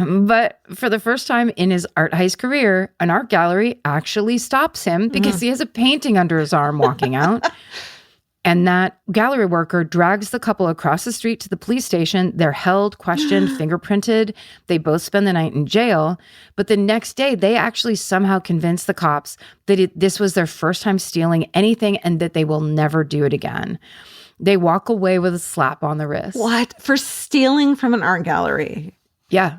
But for the first time in his art heist career, an art gallery actually stops him because he has a painting under his arm walking out. And that gallery worker drags the couple across the street to the police station. They're held, questioned, fingerprinted. They both spend the night in jail. But the next day, they actually somehow convince the cops that this was their first time stealing anything and that they will never do it again. They walk away with a slap on the wrist. What? For stealing from an art gallery? Yeah.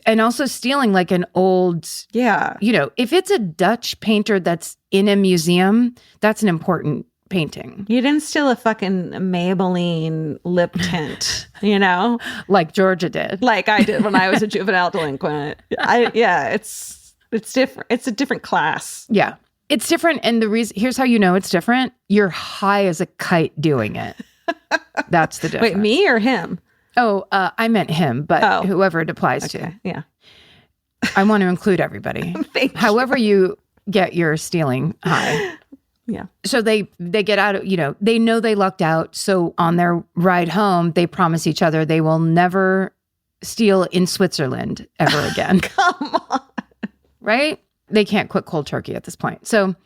And also stealing like an old, if it's a Dutch painter that's in a museum, that's an important painting. You didn't steal a fucking Maybelline lip tint, like Georgia did. Like I did when I was a juvenile delinquent. It's different. It's a different class. Yeah. It's different. And here's how you know it's different. You're high as a kite doing it. That's the difference. Wait, me or him? Oh, I meant him, but whoever it applies to. Yeah. I want to include everybody. However you get your stealing high. Yeah. So they get out of, they know they lucked out. So on their ride home, they promise each other they will never steal in Switzerland ever again. Come on. Right? They can't quit cold turkey at this point. So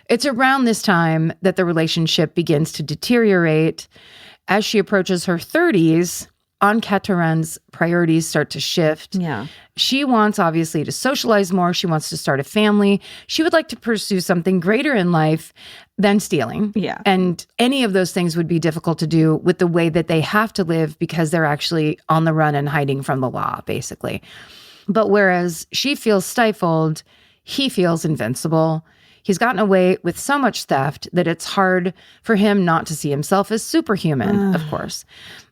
it's around this time that the relationship begins to deteriorate. As she approaches her 30s, Anne-Catherine's priorities start to shift. Yeah. She wants, obviously, to socialize more. She wants to start a family. She would like to pursue something greater in life than stealing. Yeah. And any of those things would be difficult to do with the way that they have to live because they're actually on the run and hiding from the law, basically. But whereas she feels stifled, he feels invincible. He's gotten away with so much theft that it's hard for him not to see himself as superhuman, of course.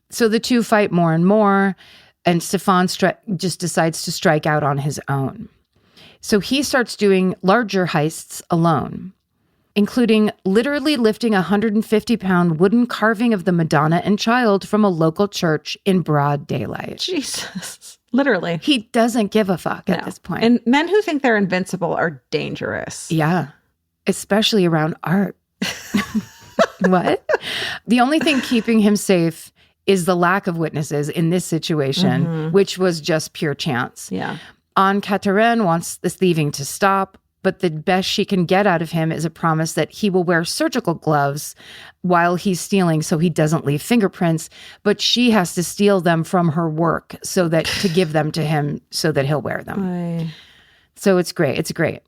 So the two fight more and more, and Stéphane just decides to strike out on his own. So he starts doing larger heists alone, including literally lifting a 150-pound wooden carving of the Madonna and Child from a local church in broad daylight. Jesus. Literally. He doesn't give a fuck at this point. And men who think they're invincible are dangerous. Yeah. Especially around art. What? The only thing keeping him safe is the lack of witnesses in this situation, which was just pure chance. Yeah. Anne-Catherine wants the thieving to stop, but the best she can get out of him is a promise that he will wear surgical gloves while he's stealing so he doesn't leave fingerprints, but she has to steal them from her work to give them to him so that he'll wear them. Oy. So it's great. It's a great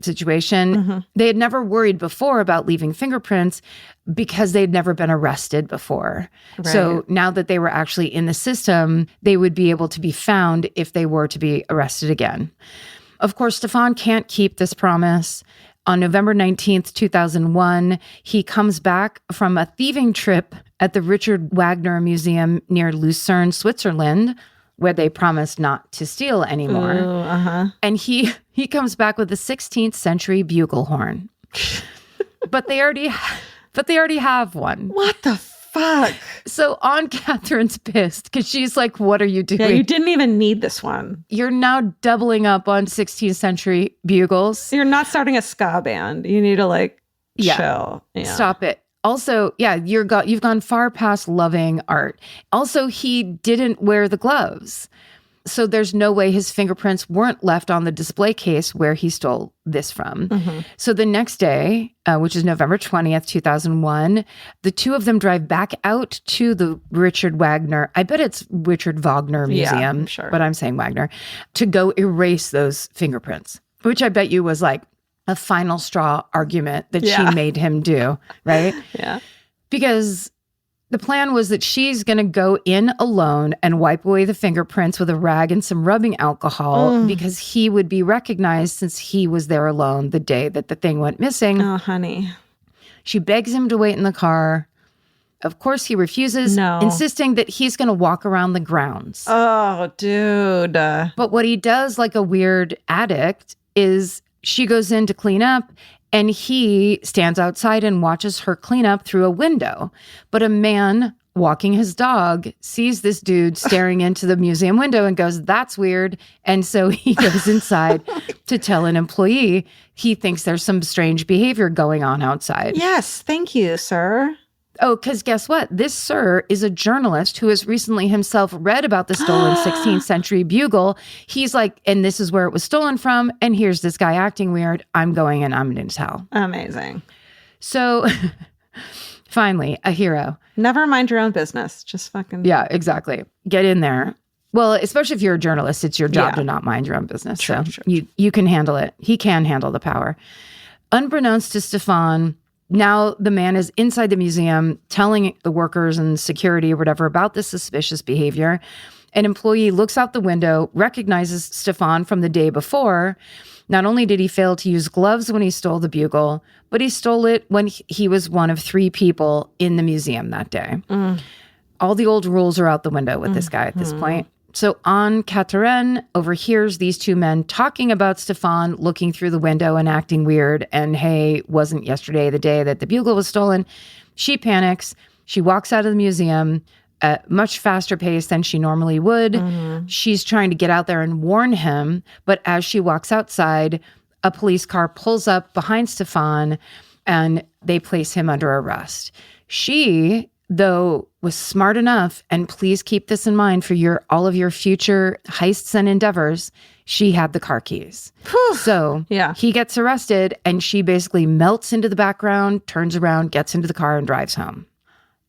situation. They had never worried before about leaving fingerprints because they'd never been arrested before. Right. So now that they were actually in the system, they would be able to be found if they were to be arrested again. Of course, Stéphane can't keep this promise. On November 19th, 2001, he comes back from a thieving trip at the Richard Wagner Museum near Lucerne, Switzerland, where they promised not to steal anymore. Ooh, And he comes back with a 16th century bugle horn. but they already have one. What the fuck? So Anne-Catherine's pissed because she's like, what are you doing? Yeah, you didn't even need this one. You're now doubling up on 16th century bugles. You're not starting a ska band. You need to chill. Yeah. Stop it. Also, yeah, you've gone far past loving art. Also, he didn't wear the gloves. So there's no way his fingerprints weren't left on the display case where he stole this from. So the next day, which is November 20th, 2001, the two of them drive back out to the Richard Wagner, I bet it's Richard Wagner Museum, sure. but I'm saying Wagner, to go erase those fingerprints, which I bet you was like a final straw argument that she made him do, right? Yeah. Because the plan was that she's going to go in alone and wipe away the fingerprints with a rag and some rubbing alcohol because he would be recognized since he was there alone the day that the thing went missing. Oh, honey. She begs him to wait in the car. Of course, he refuses, insisting that he's going to walk around the grounds. Oh, dude. But what he does, like a weird addict, is she goes in to clean up, and he stands outside and watches her clean up through a window. But a man walking his dog sees this dude staring into the museum window and goes, that's weird. And so he goes inside to tell an employee he thinks there's some strange behavior going on outside. Yes, thank you, sir. Oh, because guess what? This sir is a journalist who has recently himself read about the stolen 16th century bugle. He's like, and this is where it was stolen from. And here's this guy acting weird. I'm going and I'm going to tell. Amazing. So finally, a hero. Never mind your own business. Just fucking. Yeah, exactly. Get in there. Well, especially if you're a journalist, it's your job to not mind your own business. True, so you can handle it. He can handle the power. Unbeknownst to Stéphane, now the man is inside the museum telling the workers and security or whatever about this suspicious behavior. An employee looks out the window, recognizes Stéphane from the day before. Not only did he fail to use gloves when he stole the bugle, but he stole it when he was one of 3 people in the museum that day. All the old rules are out the window with this guy at this point. So Anne Catherine overhears these 2 men talking about Stéphane looking through the window and acting weird. And hey, wasn't yesterday the day that the bugle was stolen? She panics. She walks out of the museum at much faster pace than she normally would. She's trying to get out there and warn him. But as she walks outside, a police car pulls up behind Stéphane and they place him under arrest. She, though, was smart enough, and please keep this in mind for all of your future heists and endeavors, she had the car keys. So he gets arrested, and she basically melts into the background, turns around, gets into the car, and drives home.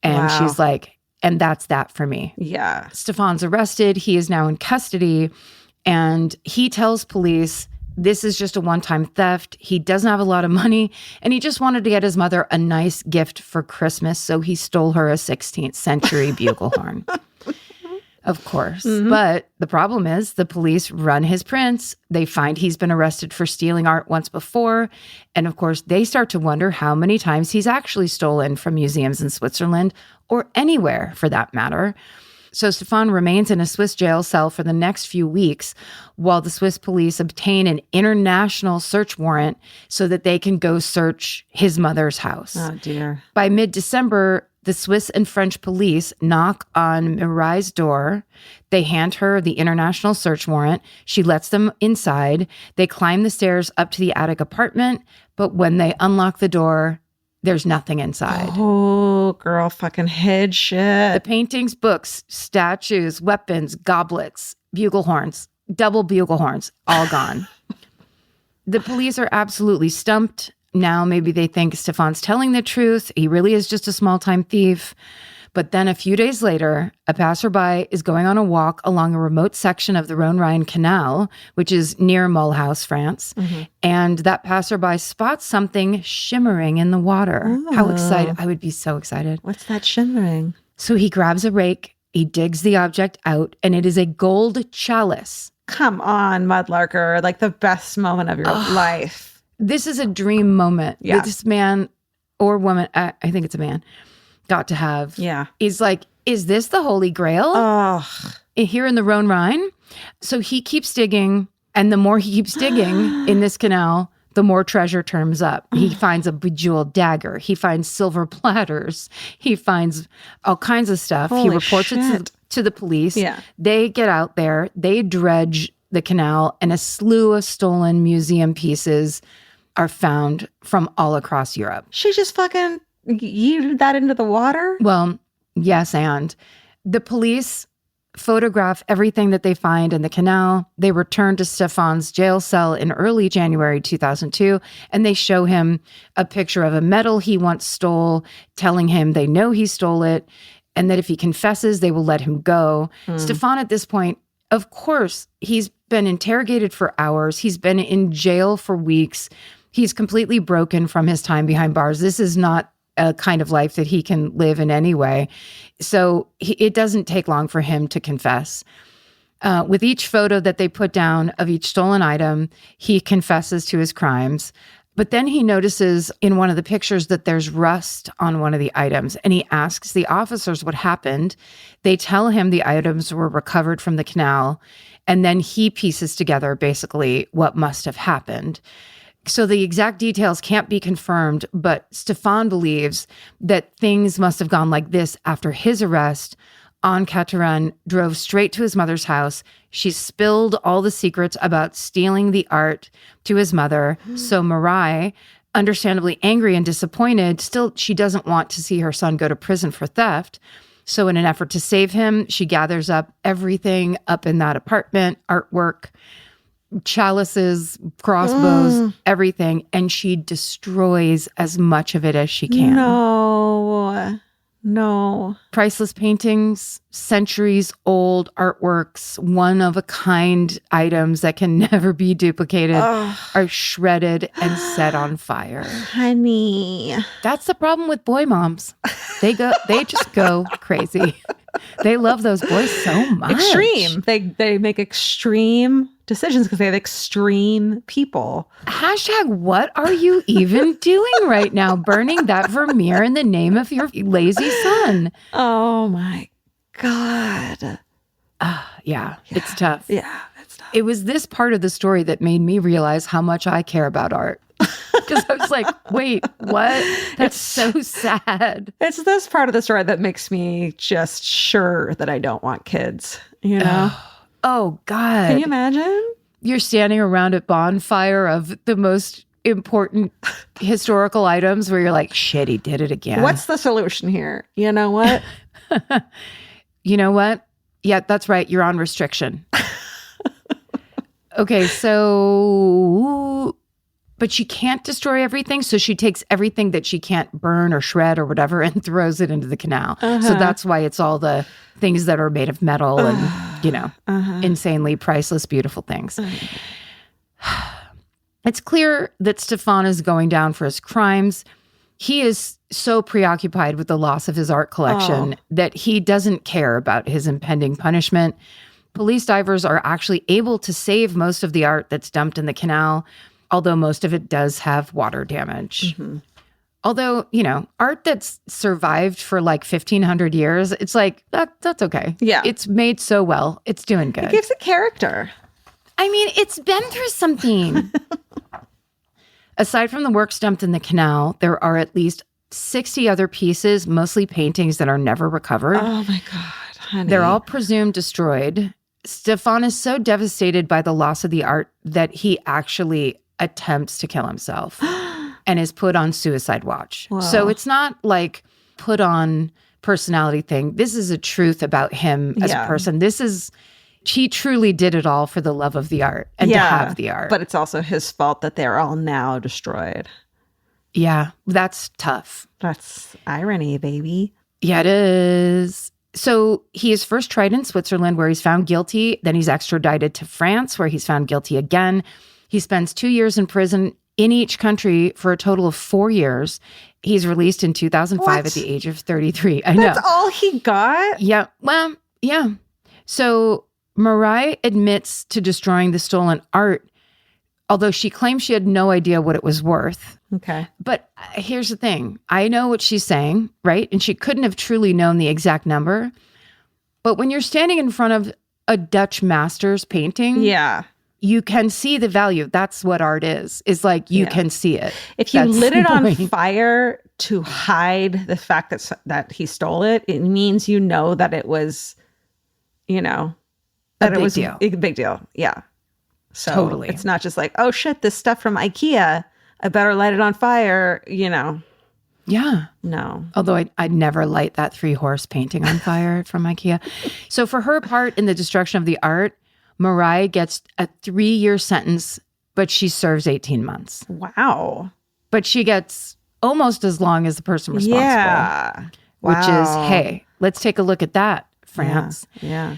And she's like, and that's that for me. Yeah. Stéphane's arrested. He is now in custody, and he tells police this is just a one-time theft. He doesn't have a lot of money, and he just wanted to get his mother a nice gift for Christmas, so he stole her a 16th century buglehorn. Of course. But the problem is the police run his prints. They find he's been arrested for stealing art once before. And of course, they start to wonder how many times he's actually stolen from museums in Switzerland or anywhere for that matter. So Stéphane remains in a Swiss jail cell for the next few weeks while the Swiss police obtain an international search warrant so that they can go search his mother's house. Oh, dear. By mid-December, the Swiss and French police knock on Mirai's door. They hand her the international search warrant. She lets them inside. They climb the stairs up to the attic apartment, but when they unlock the door, there's nothing inside. Oh, girl, fucking head shit. The paintings, books, statues, weapons, goblets, buglehorns, double buglehorns, all gone. The police are absolutely stumped. Now maybe they think Stéphane's telling the truth. He really is just a small-time thief. But then a few days later, a passerby is going on a walk along a remote section of the Rhone-Rhine Canal, which is near Mulhouse, France. And that passerby spots something shimmering in the water. Oh. How excited. I would be so excited. What's that shimmering? So he grabs a rake, he digs the object out, and it is a gold chalice. Come on, Mudlarker. Like the best moment of your life. This is a dream moment that this man or woman, I think it's a man, got to have. Yeah. Is like, is this the Holy Grail? Here in the Rhone-Rhine? So he keeps digging, and the more he keeps digging in this canal, the more treasure turns up. He finds a bejeweled dagger. He finds silver platters. He finds all kinds of stuff. Holy he reports shit. it to the police. Yeah. They get out there. They dredge the canal, and a slew of stolen museum pieces are found from all across Europe. She just fucking yeeted that into the water? Well, yes, and the police photograph everything that they find in the canal. They return to Stéphane's jail cell in early January 2002, and they show him a picture of a medal he once stole, telling him they know he stole it, and that if he confesses, they will let him go. Stéphane, at this point, of course, he's been interrogated for hours. He's been in jail for weeks. He's completely broken from his time behind bars. This is not a kind of life that he can live in any way. So it doesn't take long for him to confess. With each photo that they put down of each stolen item, he confesses to his crimes. But then he notices in one of the pictures that there's rust on one of the items, and he asks the officers what happened. They tell him the items were recovered from the canal, and then he pieces together basically what must have happened. So the exact details can't be confirmed, but Stéphane believes that things must have gone like this after his arrest. Anne Catherine drove straight to his mother's house. She spilled all the secrets about stealing the art to his mother. So Marai, understandably angry and disappointed, still she doesn't want to see her son go to prison for theft. So in an effort to save him, she gathers up everything up in that apartment, artwork, chalices, crossbows, everything, and she destroys as much of it as she can. No. Priceless paintings, centuries old artworks, one of a kind items that can never be duplicated are shredded and set on fire. Honey. That's the problem with boy moms. They just go crazy. They love those boys so much. Extreme. They make extreme decisions because they have extreme people. Hashtag, what are you even doing right now? Burning that Vermeer in the name of your lazy son. Oh my God. Yeah, it's tough. Yeah, it's tough. It was this part of the story that made me realize how much I care about art. Because I was like, wait, what? That's so sad. It's this part of the story that makes me just sure that I don't want kids, you know? Oh, God. Can you imagine? You're standing around a bonfire of the most important historical items where you're like, shit, he did it again. What's the solution here? You know what? You know what? Yeah, that's right. You're on restriction. Okay, so... But she can't destroy everything, so she takes everything that she can't burn or shred or whatever and throws it into the canal. So that's why it's all the things that are made of metal and, you know, insanely priceless, beautiful things. It's clear that Stéphane is going down for his crimes. He is so preoccupied with the loss of his art collection that he doesn't care about his impending punishment. Police divers are actually able to save most of the art that's dumped in the canal, although most of it does have water damage. Although, you know, art that's survived for like 1,500 years, it's like, that's okay. Yeah. It's made so well. It's doing good. It gives it character. I mean, it's been through something. Aside from the works dumped in the canal, there are at least 60 other pieces, mostly paintings, that are never recovered. Oh my God, honey. They're all presumed destroyed. Stéphane is so devastated by the loss of the art that he actually attempts to kill himself and is put on suicide watch. Whoa. So it's not like put on personality thing. This is a truth about him as a person. He truly did it all for the love of the art and to have the art. But it's also his fault that they're all now destroyed. Yeah, that's tough. That's irony, baby. Yeah, it is. So he is first tried in Switzerland, where he's found guilty. Then he's extradited to France, where he's found guilty again. He spends 2 years in prison in each country for a total of 4 years. He's released in 2005 at the age of 33. I know. That's all he got? Yeah. Well, yeah. So Marai admits to destroying the stolen art, although she claims she had no idea what it was worth. Okay. But here's the thing. I know what she's saying, right? And she couldn't have truly known the exact number. But when you're standing in front of a Dutch master's painting, you can see the value. That's what art is like you can see it. If you lit it on fire to hide the fact that he stole it, it means you know that it was, you know, that it was a big deal. Yeah. So totally. It's not just like, oh shit, this stuff from IKEA, I better light it on fire, you know. Yeah. No. Although I'd never light that 3-horse painting on fire from IKEA. So for her part in the destruction of the art, Mariah gets a 3-year sentence, but she serves 18 months. Wow. But she gets almost as long as the person responsible. Yeah. Which is, Wow. hey, let's take a look at that, France. Yeah.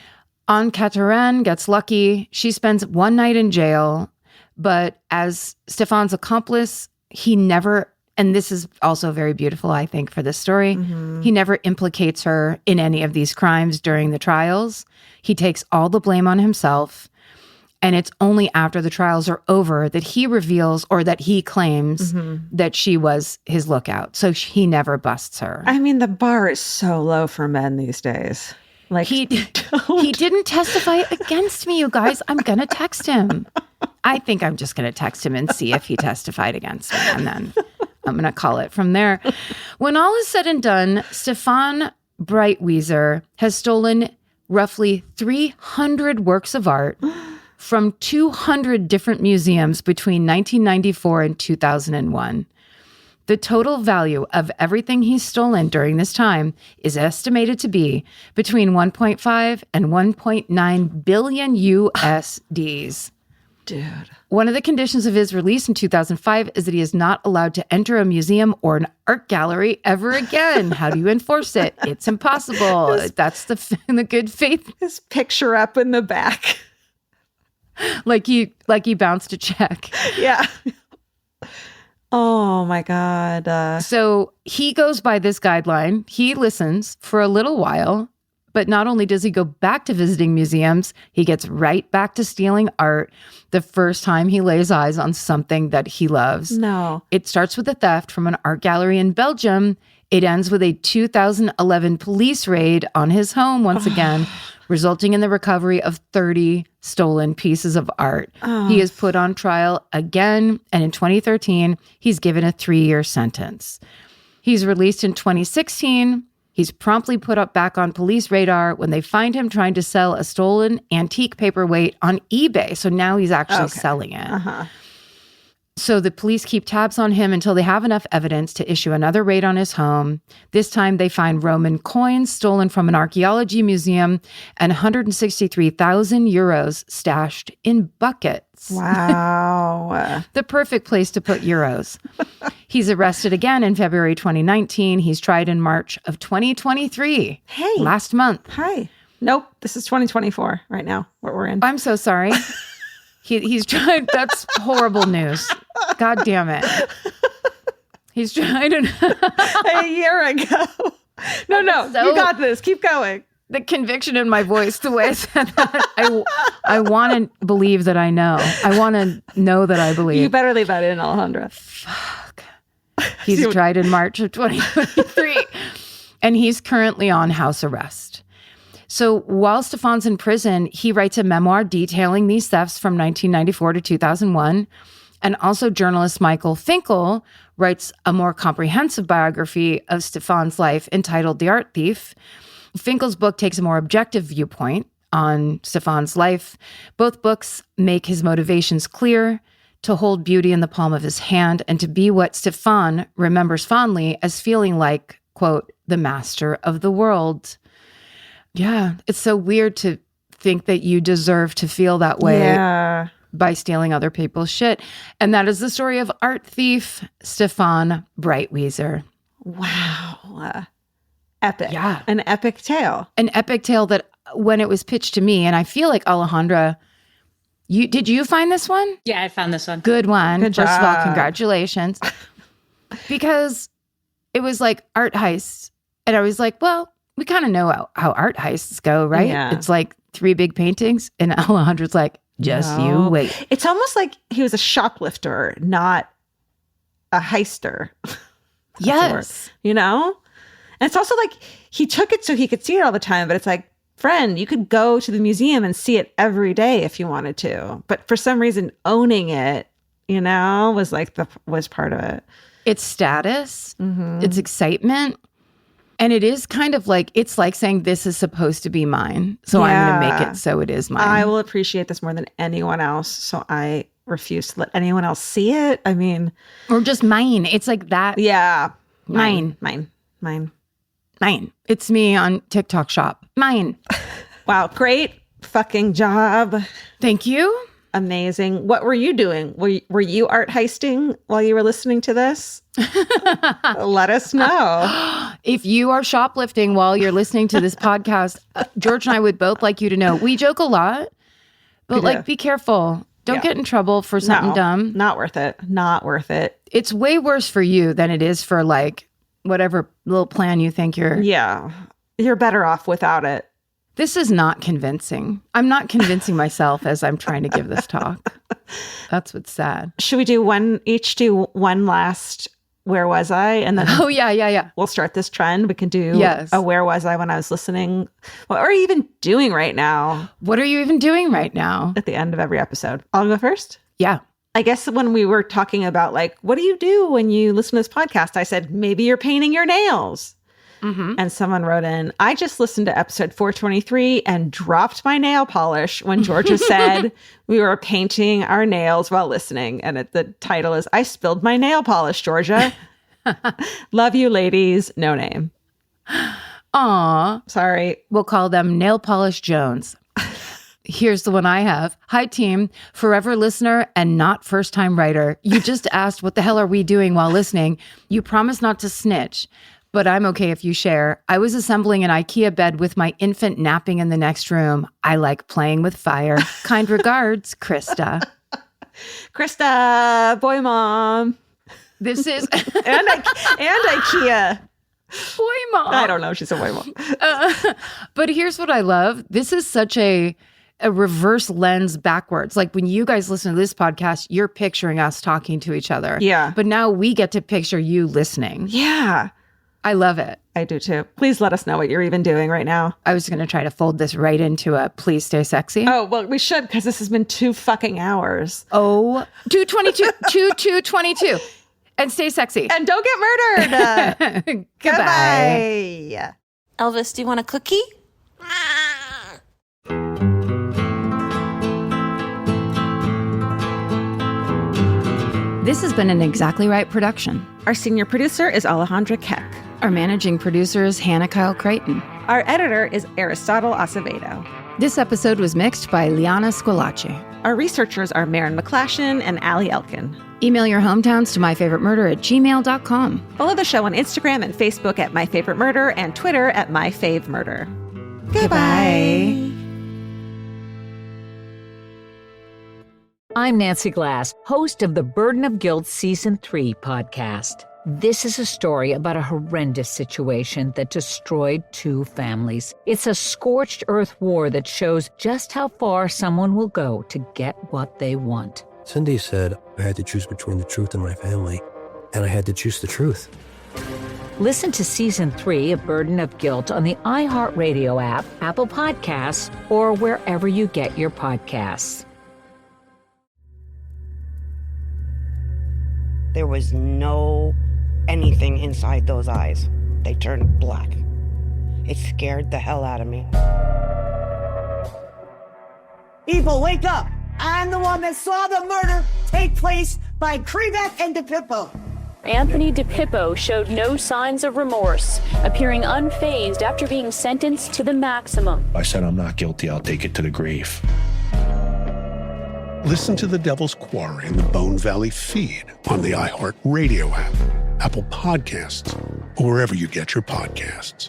Anne Catherine gets lucky. She spends one night in jail, but as Stéphane's accomplice, he never, and this is also very beautiful, I think, for this story, he never implicates her in any of these crimes during the trials. He takes all the blame on himself. And it's only after the trials are over that he reveals or that he claims that she was his lookout. So he never busts her. I mean, the bar is so low for men these days. Like he didn't testify against me, you guys. I'm going to text him. I think I'm just going to text him and see if he testified against me. And then I'm going to call it from there. When all is said and done, Stéphane Breitwieser has stolen roughly 300 works of art from 200 different museums between 1994 and 2001. The total value of everything he's stolen during this time is estimated to be between 1.5 and 1.9 billion USDs. Dude. One of the conditions of his release in 2005 is that he is not allowed to enter a museum or an art gallery ever again. How do you enforce it? It's impossible. That's the good faith. His picture up in the back. Like he bounced a check. Yeah. Oh my God. So he goes by this guideline. He listens for a little while, but not only does he go back to visiting museums, he gets right back to stealing art the first time he lays eyes on something that he loves. No. It starts with a theft from an art gallery in Belgium. It ends with a 2011 police raid on his home once again, resulting in the recovery of 30 stolen pieces of art. He is put on trial again, and in 2013, he's given a 3-year sentence. He's released in 2016. He's promptly put up back on police radar when they find him trying to sell a stolen antique paperweight on eBay. So now he's actually selling it. So the police keep tabs on him until they have enough evidence to issue another raid on his home. This time they find Roman coins stolen from an archaeology museum and 163,000 euros stashed in buckets. Wow. The perfect place to put euros. He's arrested again in February 2019. He's tried in March of 2023. Hey. Last month. Hi. Nope. This is 2024 right now, what we're in. I'm so sorry. He's tried. That's horrible news. God damn it. He's tried a year ago. No, you got this. Keep going. The conviction in my voice, the way I said that, I want to believe that I know. I want to know that I believe. You better leave that in, Alejandra. Fuck. He's tried in March of 2023, and he's currently on house arrest. So while Stéphane's in prison, he writes a memoir detailing these thefts from 1994 to 2001. And also journalist Michael Finkel writes a more comprehensive biography of Stéphane's life entitled The Art Thief. Finkel's book takes a more objective viewpoint on Stéphane's life. Both books make his motivations clear: to hold beauty in the palm of his hand and to be what Stéphane remembers fondly as feeling like, quote, the master of the world. Yeah, it's so weird to think that you deserve to feel that way by stealing other people's shit. And that is the story of art thief Stéphane Breitwieser. Wow. Epic. Yeah. An epic tale. An epic tale that when it was pitched to me, and I feel like Alejandra, did you find this one? Yeah, I found this one. Good one. Good First of all, job. congratulations. Because it was like art heists. And I was like, well, we kind of know how art heists go, right? Yeah. It's like 3 big paintings. And Alejandra's like, just you wait. It's almost like he was a shoplifter, not a heister. Yes. You know? And it's also like he took it so he could see it all the time, but it's like, friend, you could go to the museum and see it every day if you wanted to. But for some reason, owning it, was part of it. It's status. It's excitement. And it is kind of like, it's like saying this is supposed to be mine. So I'm going to make it so it is mine. I will appreciate this more than anyone else. So I refuse to let anyone else see it. I mean, or just mine. It's like that. Yeah. Mine. It's me on TikTok Shop. Mine. Wow, great fucking job. Thank you. Amazing. What were you doing? Were you art heisting while you were listening to this? Let us know. If you are shoplifting while you're listening to this podcast, George and I would both like you to know. We joke a lot, but like, be careful. Don't get in trouble for something dumb. Not worth it. Not worth it. It's way worse for you than it is for like whatever little plan you think you're. Yeah. You're better off without it. This is not convincing. I'm not convincing myself as I'm trying to give this talk. That's what's sad. Should we do one last Where Was I? And then yeah. We'll start this trend. We can do a Where Was I when I was listening? What are you even doing right now? What are you even doing right now? At the end of every episode. I'll go first? Yeah. I guess when we were talking about like, what do you do when you listen to this podcast? I said, maybe you're painting your nails. Mm-hmm. And someone wrote in, I just listened to episode 423 and dropped my nail polish when Georgia said we were painting our nails while listening. And the title is, I spilled my nail polish, Georgia. Love you, ladies. No name. Aw. Sorry. We'll call them Nail Polish Jones. Here's the one I have. Hi, team. Forever listener and not first-time writer. You just asked, what the hell are we doing while listening? You promised not to snitch. But I'm okay if you share. I was assembling an IKEA bed with my infant napping in the next room. I like playing with fire. Kind regards, Krista. Krista, boy mom. This is... and IKEA. Boy mom. I don't know. She's a boy mom. But here's what I love. This is such a reverse lens backwards. Like when you guys listen to this podcast, you're picturing us talking to each other. Yeah. But now we get to picture you listening. Yeah. I love it. I do too. Please let us know what you're even doing right now. I was going to try to fold this right into a please stay sexy. Oh, well, we should because this has been 2 fucking hours. Oh, 222. And stay sexy. And don't get murdered. Goodbye. Elvis, do you want a cookie? This has been an Exactly Right production. Our senior producer is Alejandra Keck. Our managing producer is Hannah Kyle Creighton. Our editor is Aristotle Acevedo. This episode was mixed by Liana Squillaci. Our researchers are Maren McClashin and Allie Elkin. Email your hometowns to myfavoritemurder@gmail.com. Follow the show on Instagram and Facebook at myfavoritemurder and Twitter at myfavemurder. Goodbye. I'm Nancy Glass, host of the Burden of Guilt Season 3 podcast. This is a story about a horrendous situation that destroyed 2 families. It's a scorched earth war that shows just how far someone will go to get what they want. Cindy said I had to choose between the truth and my family, and I had to choose the truth. Listen to Season 3 of Burden of Guilt on the iHeartRadio app, Apple Podcasts, or wherever you get your podcasts. There was no anything inside those eyes. They turned black. It scared the hell out of me. People, wake up! I'm the one that saw the murder take place by Krivak and DePippo. Anthony DePippo showed no signs of remorse, appearing unfazed after being sentenced to the maximum. I said I'm not guilty, I'll take it to the grave. Listen to The Devil's Quarry in the Bone Valley feed on the iHeart Radio app, Apple Podcasts, or wherever you get your podcasts.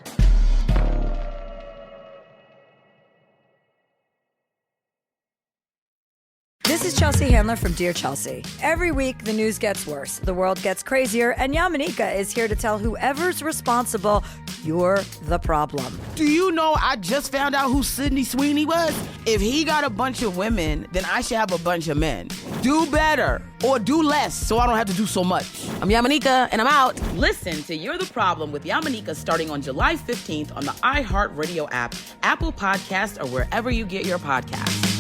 This is Chelsea Handler from Dear Chelsea. Every week, the news gets worse, the world gets crazier, and Yamanika is here to tell whoever's responsible, you're the problem. Do you know I just found out who Sydney Sweeney was? If he got a bunch of women, then I should have a bunch of men. Do better or do less so I don't have to do so much. I'm Yamanika, and I'm out. Listen to You're the Problem with Yamanika starting on July 15th on the iHeartRadio app, Apple Podcasts, or wherever you get your podcasts.